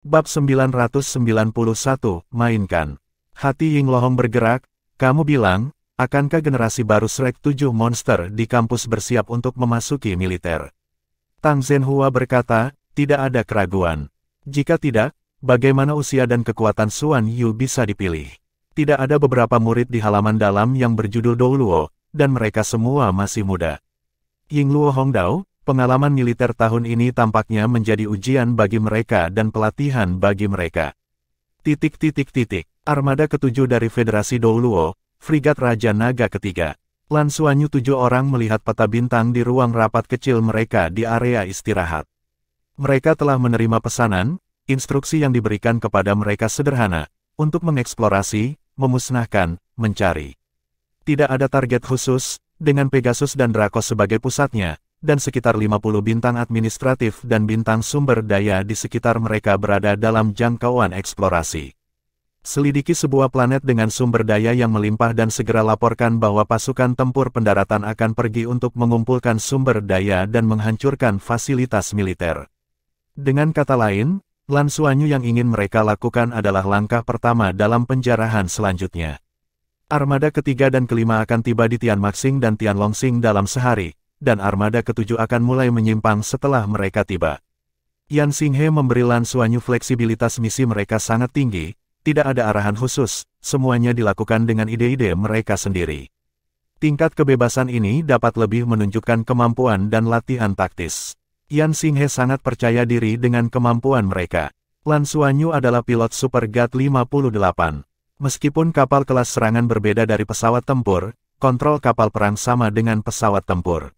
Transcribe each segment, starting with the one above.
Bab 991, mainkan. Hati Ying Lohong bergerak, kamu bilang, akankah generasi baru Shrek 7 monster di kampus bersiap untuk memasuki militer? Tang Zhenhua berkata, tidak ada keraguan. Jika tidak, bagaimana usia dan kekuatan Xuan Yu bisa dipilih? Tidak ada beberapa murid di halaman dalam yang berjudul Dou Luo, dan mereka semua masih muda. Ying Luo Hongdao, pengalaman militer tahun ini tampaknya menjadi ujian bagi mereka dan pelatihan bagi mereka. Armada ketujuh dari Federasi Dou Luo, Frigat Raja Naga ketiga. Lan Xuanyu 7 orang melihat peta bintang di ruang rapat kecil mereka di area istirahat. Mereka telah menerima pesanan, instruksi yang diberikan kepada mereka sederhana, untuk mengeksplorasi, memusnahkan, mencari. Tidak ada target khusus, dengan Pegasus dan Draco sebagai pusatnya, dan sekitar 50 bintang administratif dan bintang sumber daya di sekitar mereka berada dalam jangkauan eksplorasi. Selidiki sebuah planet dengan sumber daya yang melimpah dan segera laporkan bahwa pasukan tempur pendaratan akan pergi untuk mengumpulkan sumber daya dan menghancurkan fasilitas militer. Dengan kata lain, Lan Xuanyu yang ingin mereka lakukan adalah langkah pertama dalam penjarahan selanjutnya. Armada ketiga dan kelima akan tiba di Tianmaxing dan Tianlongxing dalam sehari, dan armada ketujuh akan mulai menyimpang setelah mereka tiba. Yan Xinghe memberi Lan Xuanyu fleksibilitas misi mereka sangat tinggi, tidak ada arahan khusus, semuanya dilakukan dengan ide-ide mereka sendiri. Tingkat kebebasan ini dapat lebih menunjukkan kemampuan dan latihan taktis. Yan Xinghe sangat percaya diri dengan kemampuan mereka. Lan Xuanyu adalah pilot Super Guard 58. Meskipun kapal kelas serangan berbeda dari pesawat tempur, kontrol kapal perang sama dengan pesawat tempur.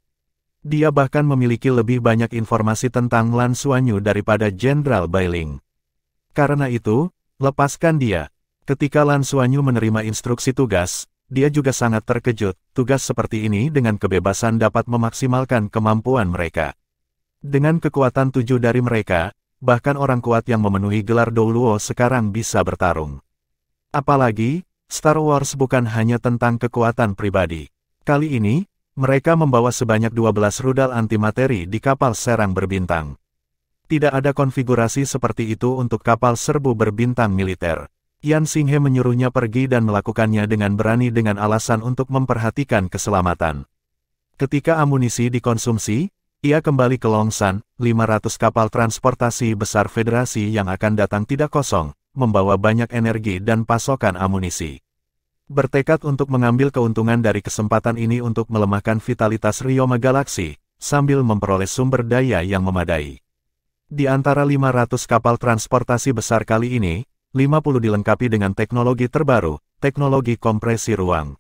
Dia bahkan memiliki lebih banyak informasi tentang Lan Xuanyu daripada Jenderal Bailing. Karena itu, lepaskan dia. Ketika Lan Xuanyu menerima instruksi tugas, dia juga sangat terkejut. Tugas seperti ini dengan kebebasan dapat memaksimalkan kemampuan mereka. Dengan kekuatan 7 dari mereka, bahkan orang kuat yang memenuhi gelar Dou Luo sekarang bisa bertarung. Apalagi, Star Wars bukan hanya tentang kekuatan pribadi. Kali ini, mereka membawa sebanyak 12 rudal antimateri di kapal serang berbintang. Tidak ada konfigurasi seperti itu untuk kapal serbu berbintang militer. Yan Xinghe menyuruhnya pergi dan melakukannya dengan berani dengan alasan untuk memperhatikan keselamatan. Ketika amunisi dikonsumsi, ia kembali ke Longshan, 500 kapal transportasi besar Federasi yang akan datang tidak kosong, membawa banyak energi dan pasokan amunisi. Bertekad untuk mengambil keuntungan dari kesempatan ini untuk melemahkan vitalitas Ryoma Galaksi, sambil memperoleh sumber daya yang memadai. Di antara 500 kapal transportasi besar kali ini, 50 dilengkapi dengan teknologi terbaru, teknologi kompresi ruang.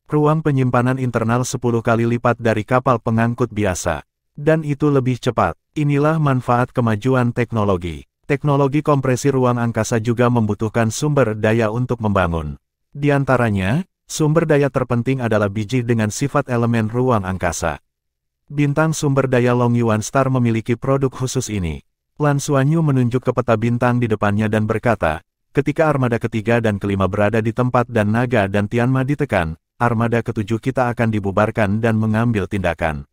Ruang penyimpanan internal 10 kali lipat dari kapal pengangkut biasa. Dan itu lebih cepat. Inilah manfaat kemajuan teknologi. Teknologi kompresi ruang angkasa juga membutuhkan sumber daya untuk membangun. Di antaranya, sumber daya terpenting adalah biji dengan sifat elemen ruang angkasa. Bintang sumber daya Long Yuan Star memiliki produk khusus ini. Lan Xuanyu menunjuk ke peta bintang di depannya dan berkata, ketika armada ketiga dan kelima berada di tempat dan Naga dan Tianma ditekan, armada ketujuh kita akan dibubarkan dan mengambil tindakan.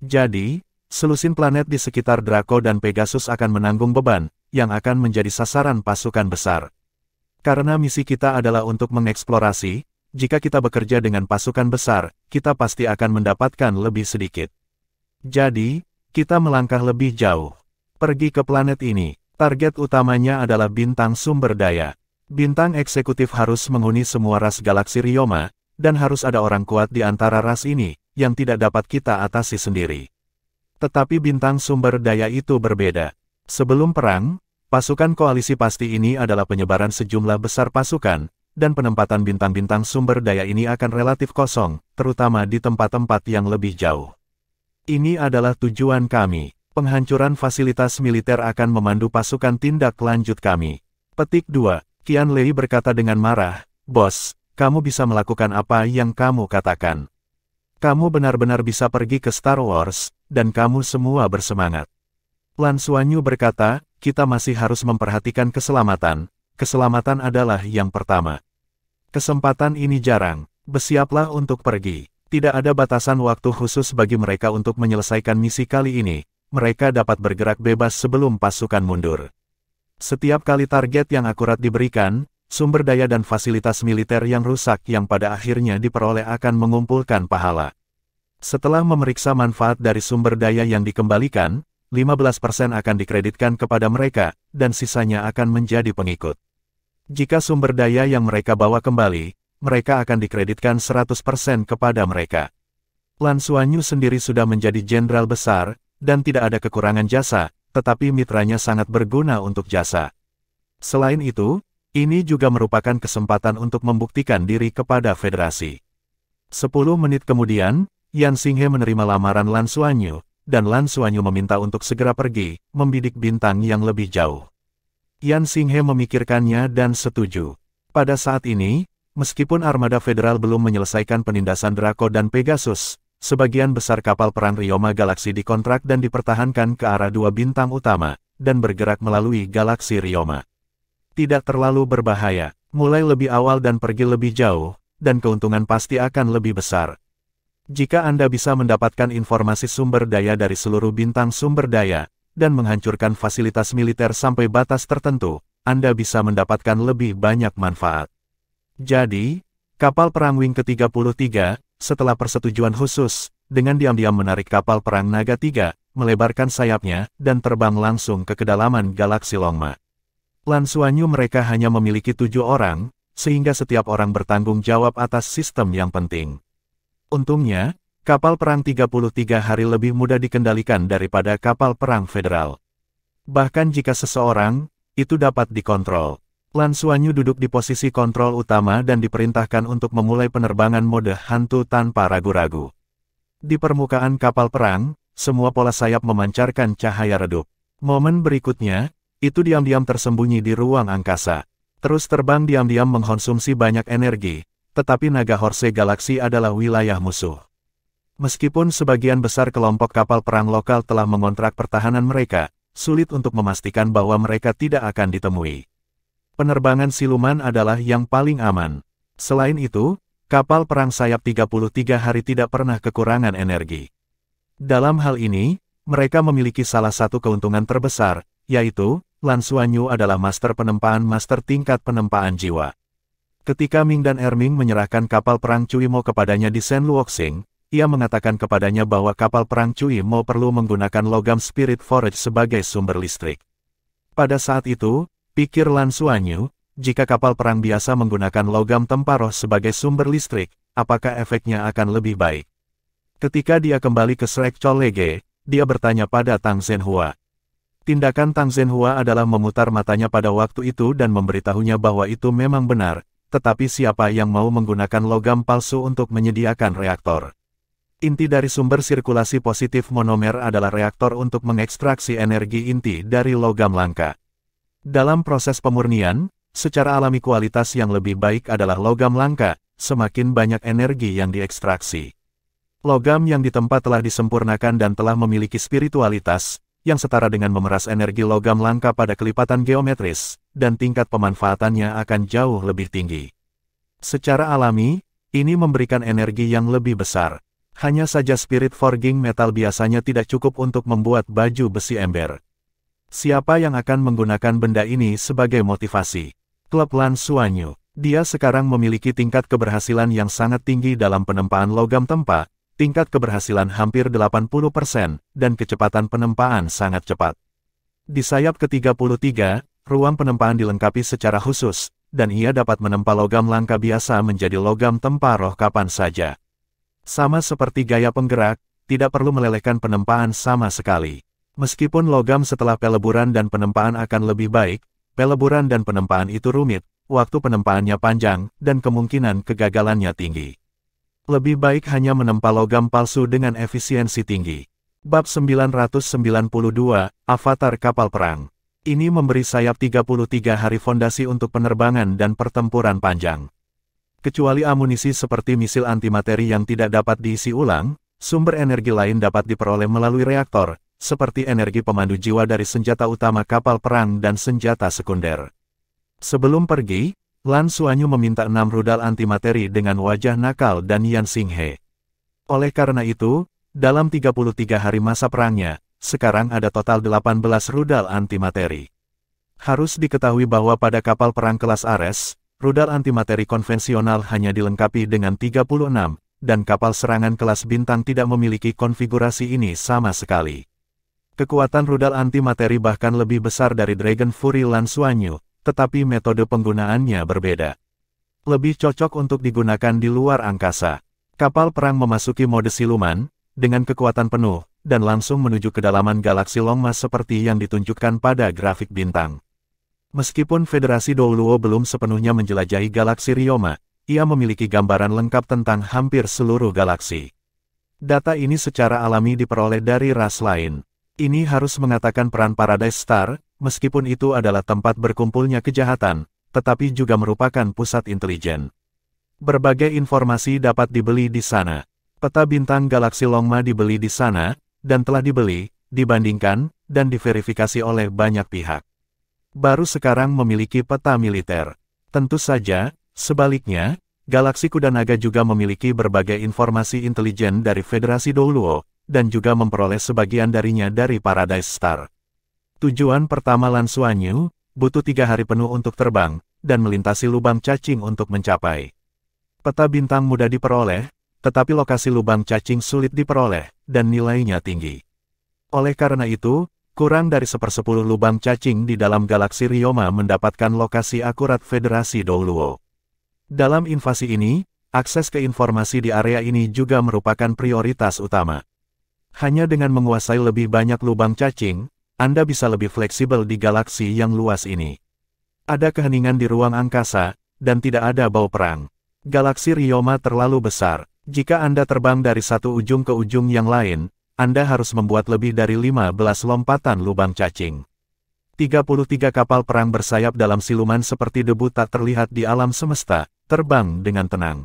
Jadi, selusin planet di sekitar Draco dan Pegasus akan menanggung beban, yang akan menjadi sasaran pasukan besar. Karena misi kita adalah untuk mengeksplorasi, jika kita bekerja dengan pasukan besar, kita pasti akan mendapatkan lebih sedikit. Jadi, kita melangkah lebih jauh. Pergi ke planet ini. Target utamanya adalah bintang sumber daya. Bintang eksekutif harus menghuni semua ras galaksi Ryoma, dan harus ada orang kuat di antara ras ini, yang tidak dapat kita atasi sendiri. Tetapi bintang sumber daya itu berbeda. Sebelum perang, pasukan koalisi pasti ini adalah penyebaran sejumlah besar pasukan, dan penempatan bintang-bintang sumber daya ini akan relatif kosong, terutama di tempat-tempat yang lebih jauh. Ini adalah tujuan kami. Penghancuran fasilitas militer akan memandu pasukan tindak lanjut kami. Petik 2. Qian Lei berkata dengan marah, Bos, kamu bisa melakukan apa yang kamu katakan. Kamu benar-benar bisa pergi ke Star Wars, dan kamu semua bersemangat. Lan Xuanyu berkata, kita masih harus memperhatikan keselamatan. Keselamatan adalah yang pertama. Kesempatan ini jarang. Bersiaplah untuk pergi. Tidak ada batasan waktu khusus bagi mereka untuk menyelesaikan misi kali ini. Mereka dapat bergerak bebas sebelum pasukan mundur. Setiap kali target yang akurat diberikan, sumber daya dan fasilitas militer yang rusak yang pada akhirnya diperoleh akan mengumpulkan pahala. Setelah memeriksa manfaat dari sumber daya yang dikembalikan, 15% akan dikreditkan kepada mereka, dan sisanya akan menjadi pengikut. Jika sumber daya yang mereka bawa kembali, mereka akan dikreditkan 100% kepada mereka. Lan Xuanyu sendiri sudah menjadi jenderal besar, dan tidak ada kekurangan jasa, tetapi mitranya sangat berguna untuk jasa. Selain itu, ini juga merupakan kesempatan untuk membuktikan diri kepada federasi. 10 menit kemudian, Yan Xinghe menerima lamaran Lan Xuanyu, dan Lan Xuanyu meminta untuk segera pergi, membidik bintang yang lebih jauh. Yan Xinghe memikirkannya dan setuju. Pada saat ini, meskipun armada federal belum menyelesaikan penindasan Draco dan Pegasus, sebagian besar kapal perang Ryoma Galaksi dikontrak dan dipertahankan ke arah 2 bintang utama, dan bergerak melalui galaksi Ryoma. Tidak terlalu berbahaya, mulai lebih awal dan pergi lebih jauh, dan keuntungan pasti akan lebih besar. Jika Anda bisa mendapatkan informasi sumber daya dari seluruh bintang sumber daya, dan menghancurkan fasilitas militer sampai batas tertentu, Anda bisa mendapatkan lebih banyak manfaat. Jadi, kapal perang Wing ke-33, setelah persetujuan khusus, dengan diam-diam menarik kapal perang Naga 3, melebarkan sayapnya, dan terbang langsung ke kedalaman galaksi Longma. Lan Xuanyu mereka hanya memiliki 7 orang, sehingga setiap orang bertanggung jawab atas sistem yang penting. Untungnya, kapal perang 33 hari lebih mudah dikendalikan daripada kapal perang federal. Bahkan jika seseorang, itu dapat dikontrol. Lan Xuanyu duduk di posisi kontrol utama dan diperintahkan untuk memulai penerbangan mode hantu tanpa ragu-ragu. Di permukaan kapal perang, semua pola sayap memancarkan cahaya redup. Momen berikutnya, itu diam-diam tersembunyi di ruang angkasa. Terus terbang diam-diam mengkonsumsi banyak energi, tetapi naga Horse Galaksi adalah wilayah musuh. Meskipun sebagian besar kelompok kapal perang lokal telah mengontrak pertahanan mereka, sulit untuk memastikan bahwa mereka tidak akan ditemui. Penerbangan siluman adalah yang paling aman. Selain itu, kapal perang sayap 33 hari tidak pernah kekurangan energi. Dalam hal ini, mereka memiliki salah satu keuntungan terbesar, yaitu, Lan Xuanyu adalah master tingkat penempaan jiwa. Ketika Ming dan Erming menyerahkan kapal perang Cui Mo kepadanya di Shen Luoxing, ia mengatakan kepadanya bahwa kapal perang Cui Mo perlu menggunakan logam Spirit Forge sebagai sumber listrik. Pada saat itu, pikir Lan Xuanyu, jika kapal perang biasa menggunakan logam temparoh sebagai sumber listrik, apakah efeknya akan lebih baik? Ketika dia kembali ke Shrek Cholege, dia bertanya pada Tang Zhenhua. Tindakan Tang Zhenhua adalah memutar matanya pada waktu itu dan memberitahunya bahwa itu memang benar, tetapi siapa yang mau menggunakan logam palsu untuk menyediakan reaktor? Inti dari sumber sirkulasi positif monomer adalah reaktor untuk mengekstraksi energi inti dari logam langka. Dalam proses pemurnian, secara alami kualitas yang lebih baik adalah logam langka, semakin banyak energi yang diekstraksi. Logam yang ditempa telah disempurnakan dan telah memiliki spiritualitas, yang setara dengan memeras energi logam langka pada kelipatan geometris, dan tingkat pemanfaatannya akan jauh lebih tinggi. Secara alami, ini memberikan energi yang lebih besar. Hanya saja spirit forging metal biasanya tidak cukup untuk membuat baju besi ember. Siapa yang akan menggunakan benda ini sebagai motivasi? Klub Lan Xuanyu. Dia sekarang memiliki tingkat keberhasilan yang sangat tinggi dalam penempaan logam tempa, tingkat keberhasilan hampir 80%, dan kecepatan penempaan sangat cepat. Di sayap ke-33, ruang penempaan dilengkapi secara khusus, dan ia dapat menempa logam langka biasa menjadi logam tempa roh kapan saja. Sama seperti gaya penggerak, tidak perlu melelehkan penempaan sama sekali. Meskipun logam setelah peleburan dan penempaan akan lebih baik, peleburan dan penempaan itu rumit, waktu penempaannya panjang, dan kemungkinan kegagalannya tinggi. Lebih baik hanya menempa logam palsu dengan efisiensi tinggi. Bab 992, Avatar Kapal Perang. Ini memberi sayap 33 hari fondasi untuk penerbangan dan pertempuran panjang. Kecuali amunisi seperti misil antimateri yang tidak dapat diisi ulang, sumber energi lain dapat diperoleh melalui reaktor, seperti energi pemandu jiwa dari senjata utama kapal perang dan senjata sekunder. Sebelum pergi, Lan Xuanyu meminta 6 rudal antimateri dengan wajah nakal dan Yan Xinghe. Oleh karena itu, dalam 33 hari masa perangnya, sekarang ada total 18 rudal antimateri. Harus diketahui bahwa pada kapal perang kelas Ares, rudal antimateri konvensional hanya dilengkapi dengan 36, dan kapal serangan kelas bintang tidak memiliki konfigurasi ini sama sekali. Kekuatan rudal antimateri bahkan lebih besar dari Dragon Fury Lansuanyu, tetapi metode penggunaannya berbeda. Lebih cocok untuk digunakan di luar angkasa. Kapal perang memasuki mode siluman, dengan kekuatan penuh, dan langsung menuju kedalaman galaksi Longmas seperti yang ditunjukkan pada grafik bintang. Meskipun Federasi Douluo belum sepenuhnya menjelajahi galaksi Ryoma, ia memiliki gambaran lengkap tentang hampir seluruh galaksi. Data ini secara alami diperoleh dari ras lain. Ini harus mengatakan peran Paradise Star, meskipun itu adalah tempat berkumpulnya kejahatan, tetapi juga merupakan pusat intelijen. Berbagai informasi dapat dibeli di sana. Peta bintang galaksi Longma dibeli di sana, dan telah dibeli, dibandingkan, dan diverifikasi oleh banyak pihak. Baru sekarang memiliki peta militer. Tentu saja, sebaliknya, galaksi Kuda Naga juga memiliki berbagai informasi intelijen dari Federasi Douluo, dan juga memperoleh sebagian darinya dari Paradise Star. Tujuan pertama Lansuanyu, butuh 3 hari penuh untuk terbang, dan melintasi lubang cacing untuk mencapai. Peta bintang mudah diperoleh, tetapi lokasi lubang cacing sulit diperoleh, dan nilainya tinggi. Oleh karena itu, kurang dari 1/10 lubang cacing di dalam galaksi Ryoma mendapatkan lokasi akurat Federasi Douluo. Dalam invasi ini, akses ke informasi di area ini juga merupakan prioritas utama. Hanya dengan menguasai lebih banyak lubang cacing, Anda bisa lebih fleksibel di galaksi yang luas ini. Ada keheningan di ruang angkasa, dan tidak ada bau perang. Galaksi Ryoma terlalu besar. Jika Anda terbang dari satu ujung ke ujung yang lain, Anda harus membuat lebih dari 15 lompatan lubang cacing. 33 kapal perang bersayap dalam siluman seperti debu tak terlihat di alam semesta, terbang dengan tenang.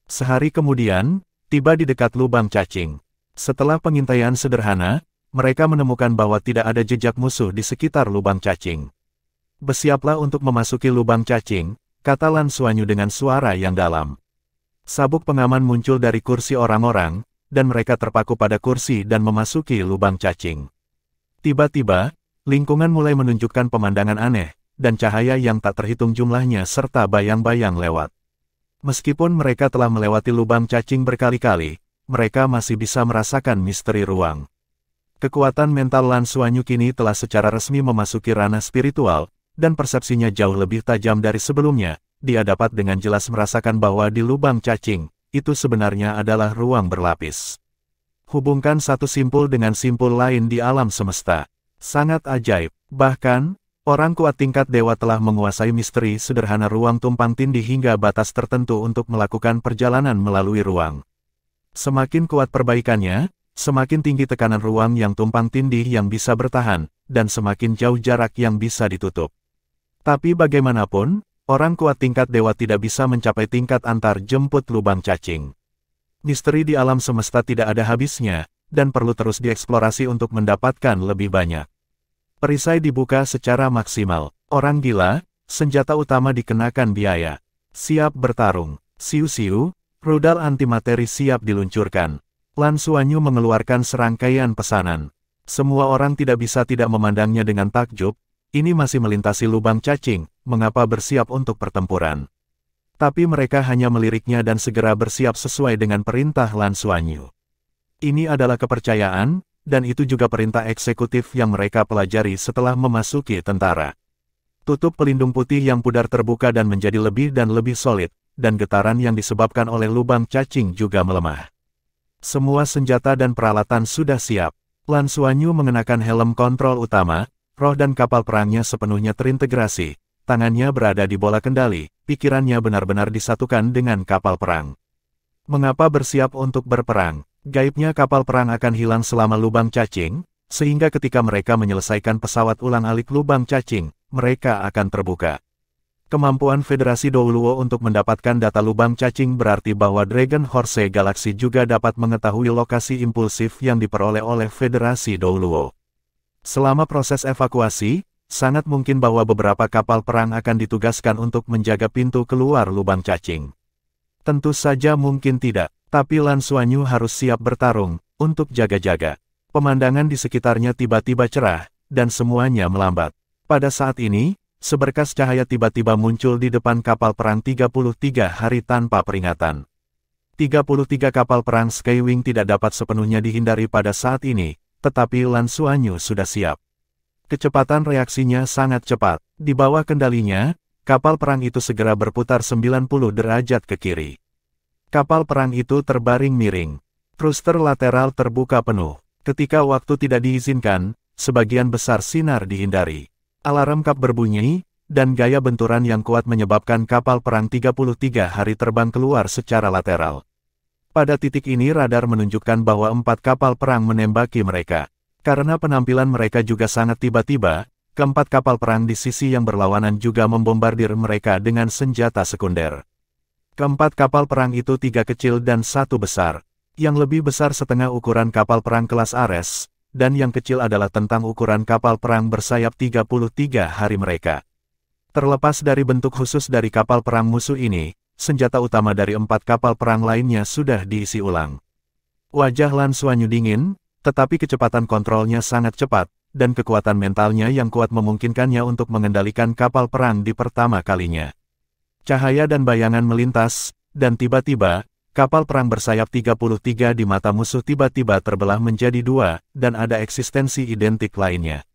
Sehari kemudian, tiba di dekat lubang cacing. Setelah pengintaian sederhana, mereka menemukan bahwa tidak ada jejak musuh di sekitar lubang cacing. Bersiaplah untuk memasuki lubang cacing, kata Lansuanyu dengan suara yang dalam. Sabuk pengaman muncul dari kursi orang-orang, dan mereka terpaku pada kursi dan memasuki lubang cacing. Tiba-tiba, lingkungan mulai menunjukkan pemandangan aneh, dan cahaya yang tak terhitung jumlahnya serta bayang-bayang lewat. Meskipun mereka telah melewati lubang cacing berkali-kali, mereka masih bisa merasakan misteri ruang. Kekuatan mental Lansuanyu kini telah secara resmi memasuki ranah spiritual, dan persepsinya jauh lebih tajam dari sebelumnya. Dia dapat dengan jelas merasakan bahwa di lubang cacing, itu sebenarnya adalah ruang berlapis. Hubungkan satu simpul dengan simpul lain di alam semesta. Sangat ajaib. Bahkan, orang kuat tingkat dewa telah menguasai misteri sederhana ruang tumpang tindih hingga batas tertentu untuk melakukan perjalanan melalui ruang. Semakin kuat perbaikannya, semakin tinggi tekanan ruang yang tumpang tindih yang bisa bertahan, dan semakin jauh jarak yang bisa ditutup. Tapi bagaimanapun, orang kuat tingkat dewa tidak bisa mencapai tingkat antar jemput lubang cacing. Misteri di alam semesta tidak ada habisnya, dan perlu terus dieksplorasi untuk mendapatkan lebih banyak. Perisai dibuka secara maksimal. Orang gila, senjata utama dikenakan biaya. Siap bertarung. Siu-siu. Rudal antimateri siap diluncurkan. Lansuanyu mengeluarkan serangkaian pesanan. Semua orang tidak bisa tidak memandangnya dengan takjub, ini masih melintasi lubang cacing, mengapa bersiap untuk pertempuran. Tapi mereka hanya meliriknya dan segera bersiap sesuai dengan perintah Lansuanyu. Ini adalah kepercayaan, dan itu juga perintah eksekutif yang mereka pelajari setelah memasuki tentara. Tutup pelindung putih yang pudar terbuka dan menjadi lebih dan lebih solid, dan getaran yang disebabkan oleh lubang cacing juga melemah. Semua senjata dan peralatan sudah siap. Lansuanyu mengenakan helm kontrol utama, roh dan kapal perangnya sepenuhnya terintegrasi, tangannya berada di bola kendali, pikirannya benar-benar disatukan dengan kapal perang. Mengapa bersiap untuk berperang? Gaibnya kapal perang akan hilang selama lubang cacing, sehingga ketika mereka menyelesaikan pesawat ulang-alik lubang cacing, mereka akan terbuka. Kemampuan Federasi Douluo untuk mendapatkan data lubang cacing berarti bahwa Dragon Horse Galaxy juga dapat mengetahui lokasi impulsif yang diperoleh oleh Federasi Douluo. Selama proses evakuasi, sangat mungkin bahwa beberapa kapal perang akan ditugaskan untuk menjaga pintu keluar lubang cacing. Tentu saja mungkin tidak, tapi Lansuanyu harus siap bertarung, untuk jaga-jaga. Pemandangan di sekitarnya tiba-tiba cerah, dan semuanya melambat. Pada saat ini, seberkas cahaya tiba-tiba muncul di depan kapal perang 33 hari tanpa peringatan. 33 kapal perang Skywing tidak dapat sepenuhnya dihindari pada saat ini, tetapi Lan Xuanyu sudah siap. Kecepatan reaksinya sangat cepat. Di bawah kendalinya, kapal perang itu segera berputar 90 derajat ke kiri. Kapal perang itu terbaring miring. Thruster lateral terbuka penuh. Ketika waktu tidak diizinkan, sebagian besar sinar dihindari. Alarm kap berbunyi, dan gaya benturan yang kuat menyebabkan kapal perang 33 hari terbang keluar secara lateral. Pada titik ini radar menunjukkan bahwa 4 kapal perang menembaki mereka. Karena penampilan mereka juga sangat tiba-tiba, keempat kapal perang di sisi yang berlawanan juga membombardir mereka dengan senjata sekunder. Keempat kapal perang itu 3 kecil dan 1 besar. Yang lebih besar setengah ukuran kapal perang kelas Ares, dan yang kecil adalah tentang ukuran kapal perang bersayap 33 hari mereka. Terlepas dari bentuk khusus dari kapal perang musuh ini, senjata utama dari 4 kapal perang lainnya sudah diisi ulang. Wajah Lan Xuanyu dingin, tetapi kecepatan kontrolnya sangat cepat, dan kekuatan mentalnya yang kuat memungkinkannya untuk mengendalikan kapal perang di pertama kalinya. Cahaya dan bayangan melintas, dan tiba-tiba, kapal perang bersayap 33 di mata musuh tiba-tiba terbelah menjadi 2, dan ada eksistensi identik lainnya.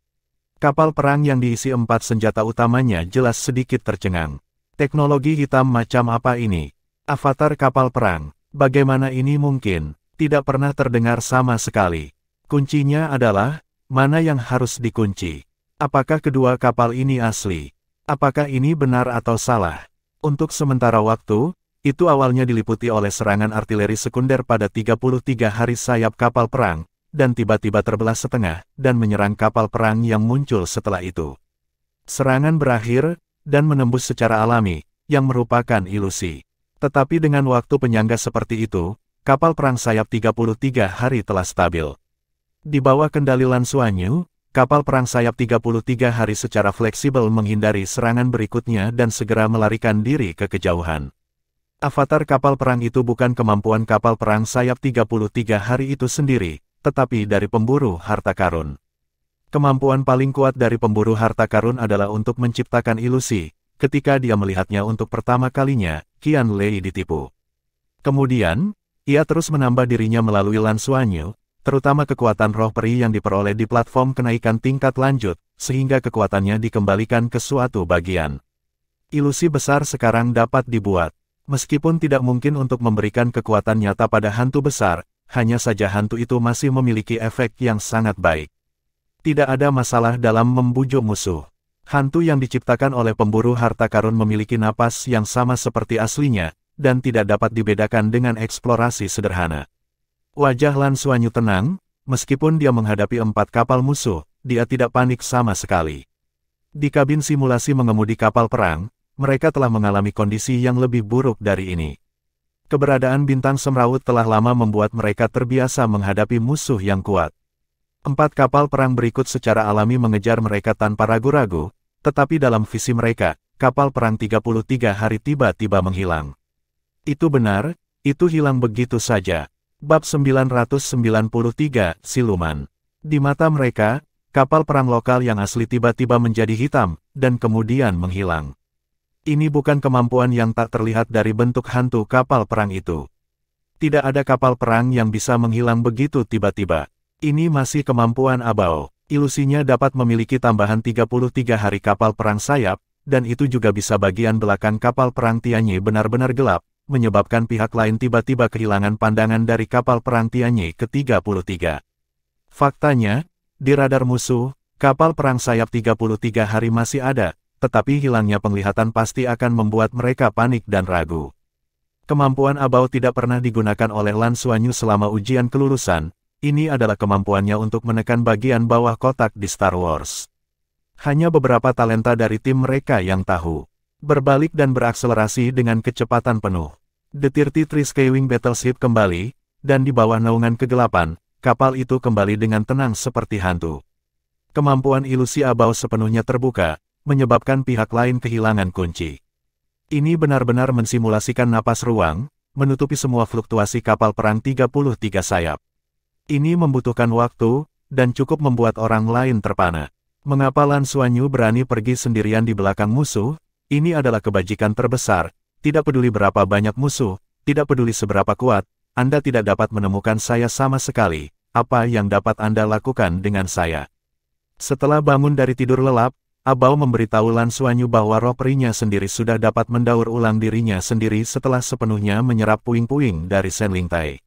Kapal perang yang diisi 4 senjata utamanya jelas sedikit tercengang. Teknologi hitam macam apa ini? Avatar kapal perang. Bagaimana ini mungkin? Tidak pernah terdengar sama sekali. Kuncinya adalah, mana yang harus dikunci? Apakah kedua kapal ini asli? Apakah ini benar atau salah? Untuk sementara waktu, itu awalnya diliputi oleh serangan artileri sekunder pada 33 hari sayap kapal perang, dan tiba-tiba terbelah setengah, dan menyerang kapal perang yang muncul setelah itu. Serangan berakhir, dan menembus secara alami, yang merupakan ilusi. Tetapi dengan waktu penyangga seperti itu, kapal perang sayap 33 hari telah stabil. Di bawah kendali Lan Xuanyu, kapal perang sayap 33 hari secara fleksibel menghindari serangan berikutnya dan segera melarikan diri ke kejauhan. Avatar kapal perang itu bukan kemampuan kapal perang sayap 33 hari itu sendiri, tetapi dari pemburu harta karun. Kemampuan paling kuat dari pemburu harta karun adalah untuk menciptakan ilusi. Ketika dia melihatnya untuk pertama kalinya, Qian Lei ditipu. Kemudian, ia terus menambah dirinya melalui Lan Xuanyu, terutama kekuatan roh peri yang diperoleh di platform kenaikan tingkat lanjut, sehingga kekuatannya dikembalikan ke suatu bagian. Ilusi besar sekarang dapat dibuat. Meskipun tidak mungkin untuk memberikan kekuatan nyata pada hantu besar, hanya saja hantu itu masih memiliki efek yang sangat baik. Tidak ada masalah dalam membujuk musuh. Hantu yang diciptakan oleh pemburu harta karun memiliki napas yang sama seperti aslinya, dan tidak dapat dibedakan dengan eksplorasi sederhana. Wajah Lan Xuanyu tenang, meskipun dia menghadapi 4 kapal musuh, dia tidak panik sama sekali. Di kabin simulasi mengemudi kapal perang, mereka telah mengalami kondisi yang lebih buruk dari ini. Keberadaan bintang semrawut telah lama membuat mereka terbiasa menghadapi musuh yang kuat. 4 kapal perang berikut secara alami mengejar mereka tanpa ragu-ragu, tetapi dalam visi mereka, kapal perang 33 hari tiba-tiba menghilang. Itu benar, itu hilang begitu saja. Bab 993, Siluman. Di mata mereka, kapal perang lokal yang asli tiba-tiba menjadi hitam, dan kemudian menghilang. Ini bukan kemampuan yang tak terlihat dari bentuk hantu kapal perang itu. Tidak ada kapal perang yang bisa menghilang begitu tiba-tiba. Ini masih kemampuan Abao. Ilusinya dapat memiliki tambahan 33 hari kapal perang sayap, dan itu juga bisa bagian belakang kapal perang Tianyi benar-benar gelap, menyebabkan pihak lain tiba-tiba kehilangan pandangan dari kapal perang Tianyi ke-33. Faktanya, di radar musuh, kapal perang sayap 33 hari masih ada, tetapi hilangnya penglihatan pasti akan membuat mereka panik dan ragu. Kemampuan Abao tidak pernah digunakan oleh Lan Xuanyu selama ujian kelulusan, ini adalah kemampuannya untuk menekan bagian bawah kotak di Star Wars. Hanya beberapa talenta dari tim mereka yang tahu. Berbalik dan berakselerasi dengan kecepatan penuh. The 33 Skywing Battleship kembali, dan di bawah naungan kegelapan, kapal itu kembali dengan tenang seperti hantu. Kemampuan ilusi Abao sepenuhnya terbuka, menyebabkan pihak lain kehilangan kunci. Ini benar-benar mensimulasikan napas ruang, menutupi semua fluktuasi kapal perang 33 sayap. Ini membutuhkan waktu, dan cukup membuat orang lain terpana. Mengapa Lan Xuanyu berani pergi sendirian di belakang musuh? Ini adalah kebajikan terbesar. Tidak peduli berapa banyak musuh, tidak peduli seberapa kuat, Anda tidak dapat menemukan saya sama sekali. Apa yang dapat Anda lakukan dengan saya? Setelah bangun dari tidur lelap, Abao memberitahu Lan Xuanyu bahwa roh perinya sendiri sudah dapat mendaur ulang dirinya sendiri setelah sepenuhnya menyerap puing-puing dari Shen Lingtai.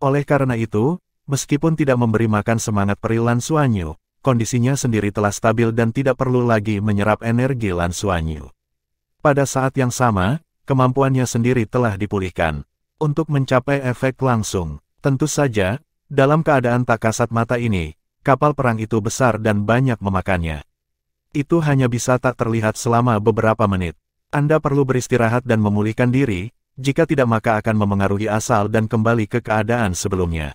Oleh karena itu, meskipun tidak memberi makan semangat peri Lan Xuanyu, kondisinya sendiri telah stabil dan tidak perlu lagi menyerap energi Lan Xuanyu. Pada saat yang sama, kemampuannya sendiri telah dipulihkan. Untuk mencapai efek langsung, tentu saja, dalam keadaan tak kasat mata ini, kapal perang itu besar dan banyak memakannya. Itu hanya bisa tak terlihat selama beberapa menit. Anda perlu beristirahat dan memulihkan diri, jika tidak maka akan memengaruhi asal dan kembali ke keadaan sebelumnya.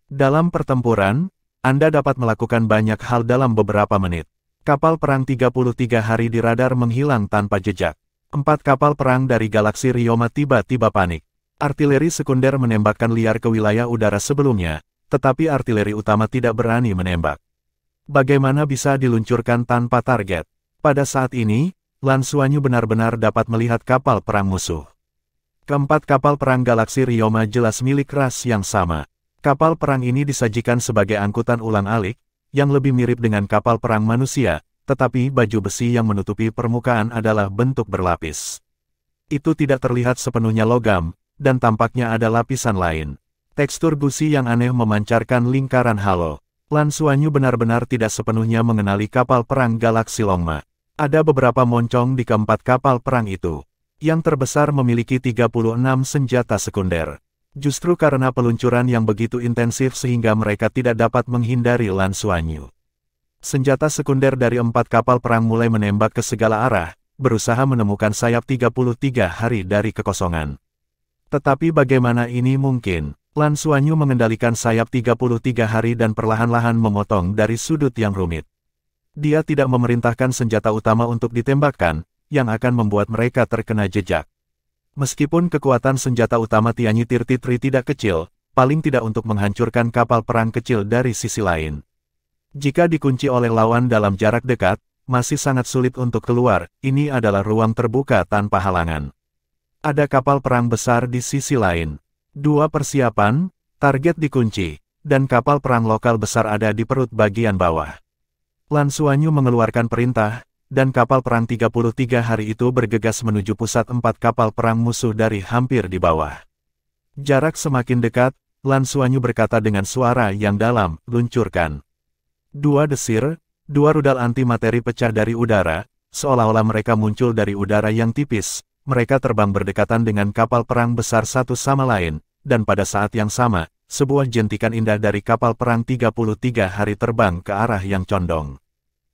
Dalam pertempuran, Anda dapat melakukan banyak hal dalam beberapa menit. Kapal perang 33 hari di radar menghilang tanpa jejak. 4 kapal perang dari galaksi Ryoma tiba-tiba panik. Artileri sekunder menembakkan liar ke wilayah udara sebelumnya, tetapi artileri utama tidak berani menembak. Bagaimana bisa diluncurkan tanpa target? Pada saat ini, Lan Xuanyu benar-benar dapat melihat kapal perang musuh. Keempat kapal perang galaksi Ryoma jelas milik ras yang sama. Kapal perang ini disajikan sebagai angkutan ulang-alik, yang lebih mirip dengan kapal perang manusia, tetapi baju besi yang menutupi permukaan adalah bentuk berlapis. Itu tidak terlihat sepenuhnya logam, dan tampaknya ada lapisan lain. Tekstur busi yang aneh memancarkan lingkaran halo. Lan Xuanyu benar-benar tidak sepenuhnya mengenali kapal perang galaksi Longma. Ada beberapa moncong di keempat kapal perang itu. Yang terbesar memiliki 36 senjata sekunder. Justru karena peluncuran yang begitu intensif sehingga mereka tidak dapat menghindari Lan Xuanyu. Senjata sekunder dari 4 kapal perang mulai menembak ke segala arah, berusaha menemukan sayap 33 hari dari kekosongan. Tetapi bagaimana ini mungkin? Lan Xuanyu mengendalikan sayap 33 hari dan perlahan-lahan memotong dari sudut yang rumit. Dia tidak memerintahkan senjata utama untuk ditembakkan, yang akan membuat mereka terkena jejak. Meskipun kekuatan senjata utama Tianyi Tirtitri tidak kecil, paling tidak untuk menghancurkan kapal perang kecil dari sisi lain. Jika dikunci oleh lawan dalam jarak dekat, masih sangat sulit untuk keluar, ini adalah ruang terbuka tanpa halangan. Ada kapal perang besar di sisi lain. 2 persiapan, target dikunci, dan kapal perang lokal besar ada di perut bagian bawah. Lan Xuanyu mengeluarkan perintah, dan kapal perang 33 hari itu bergegas menuju pusat 4 kapal perang musuh dari hampir di bawah. Jarak semakin dekat, Lan Xuanyu berkata dengan suara yang dalam, luncurkan. 2 desir, 2 rudal antimateri pecah dari udara, seolah-olah mereka muncul dari udara yang tipis. Mereka terbang berdekatan dengan kapal perang besar satu sama lain, dan pada saat yang sama, sebuah jentikan indah dari kapal perang 33 hari terbang ke arah yang condong.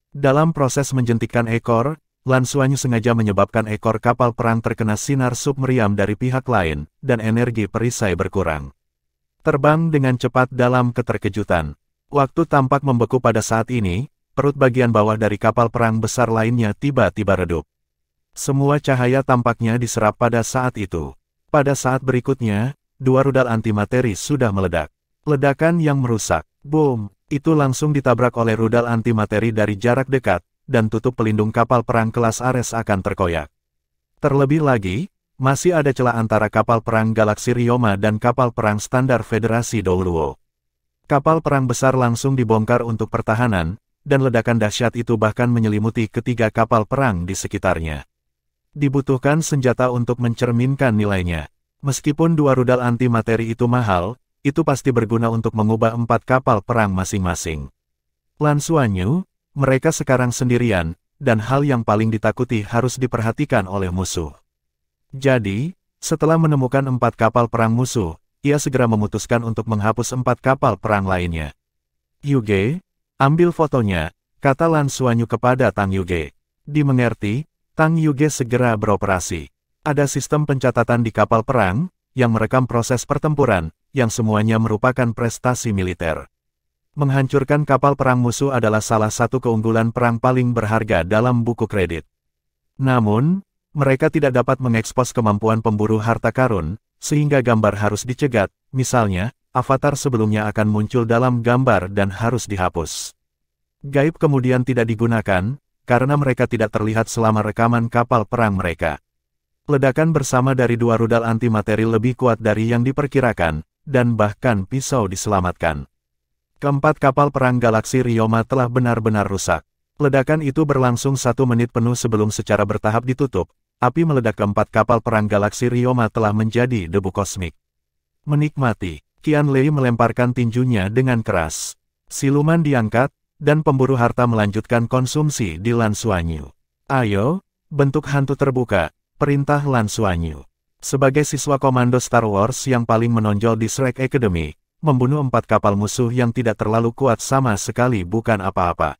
Dalam proses menjentikan ekor, Lan Xuanyu sengaja menyebabkan ekor kapal perang terkena sinar submeriam dari pihak lain, dan energi perisai berkurang. Terbang dengan cepat dalam keterkejutan. Waktu tampak membeku pada saat ini, perut bagian bawah dari kapal perang besar lainnya tiba-tiba redup. Semua cahaya tampaknya diserap pada saat itu. Pada saat berikutnya, 2 rudal antimateri sudah meledak. Ledakan yang merusak. Boom! Itu langsung ditabrak oleh rudal antimateri dari jarak dekat, dan tutup pelindung kapal perang kelas Ares akan terkoyak. Terlebih lagi, masih ada celah antara kapal perang galaksi Ryoma dan kapal perang standar Federasi Douluo. Kapal perang besar langsung dibongkar untuk pertahanan, dan ledakan dahsyat itu bahkan menyelimuti ketiga kapal perang di sekitarnya. Dibutuhkan senjata untuk mencerminkan nilainya. Meskipun 2 rudal antimateri itu mahal, itu pasti berguna untuk mengubah 4 kapal perang masing-masing. Lan Xuanyu, mereka sekarang sendirian, dan hal yang paling ditakuti harus diperhatikan oleh musuh. Jadi, setelah menemukan 4 kapal perang musuh, ia segera memutuskan untuk menghapus 4 kapal perang lainnya. Yuge, ambil fotonya, kata Lan Xuanyu kepada Tang Yuge. Dimengerti, Tang Yuge segera beroperasi. Ada sistem pencatatan di kapal perang, yang merekam proses pertempuran, yang semuanya merupakan prestasi militer. Menghancurkan kapal perang musuh adalah salah satu keunggulan perang paling berharga dalam buku kredit. Namun, mereka tidak dapat mengekspos kemampuan pemburu harta karun, sehingga gambar harus dicegat, misalnya, avatar sebelumnya akan muncul dalam gambar dan harus dihapus. Gaib kemudian tidak digunakan, karena mereka tidak terlihat selama rekaman kapal perang mereka. Ledakan bersama dari dua rudal antimateri lebih kuat dari yang diperkirakan, dan bahkan pisau diselamatkan. Keempat kapal perang Galaksi Ryoma telah benar-benar rusak. Ledakan itu berlangsung 1 menit penuh sebelum secara bertahap ditutup. Api meledak keempat kapal perang Galaksi Ryoma telah menjadi debu kosmik. Menikmati, Qian Lei melemparkan tinjunya dengan keras. Siluman diangkat, dan pemburu harta melanjutkan konsumsi di Lan Xuanyu. Ayo, bentuk hantu terbuka. Perintah Lan Xuanyu. Sebagai siswa komando Star Wars yang paling menonjol di Shrek Academy, membunuh 4 kapal musuh yang tidak terlalu kuat sama sekali bukan apa-apa.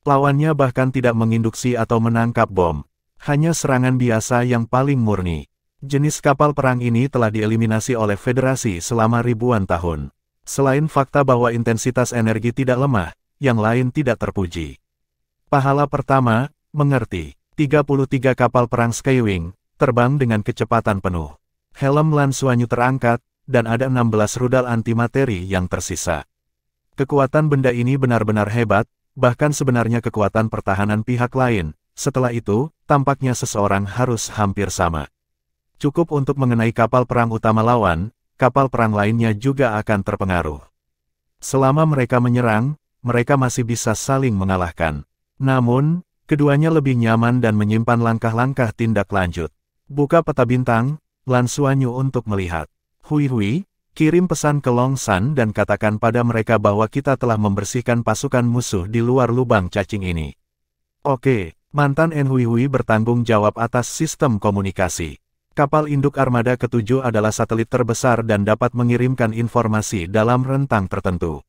Lawannya bahkan tidak menginduksi atau menangkap bom. Hanya serangan biasa yang paling murni. Jenis kapal perang ini telah dieliminasi oleh Federasi selama ribuan tahun. Selain fakta bahwa intensitas energi tidak lemah, yang lain tidak terpuji. Pahala pertama, mengerti. 33 kapal perang Skywing, terbang dengan kecepatan penuh. Helm Lan Xuanyu terangkat, dan ada 16 rudal antimateri yang tersisa. Kekuatan benda ini benar-benar hebat, bahkan sebenarnya kekuatan pertahanan pihak lain. Setelah itu, tampaknya seseorang harus hampir sama. Cukup untuk mengenai kapal perang utama lawan, kapal perang lainnya juga akan terpengaruh. Selama mereka menyerang, mereka masih bisa saling mengalahkan. Namun, keduanya lebih nyaman dan menyimpan langkah-langkah tindak lanjut. Buka peta bintang, Lan Xuanyu untuk melihat. Hui, kirim pesan ke Long San dan katakan pada mereka bahwa kita telah membersihkan pasukan musuh di luar lubang cacing ini. Oke, mantan Hui bertanggung jawab atas sistem komunikasi. Kapal induk armada ke-7 adalah satelit terbesar dan dapat mengirimkan informasi dalam rentang tertentu.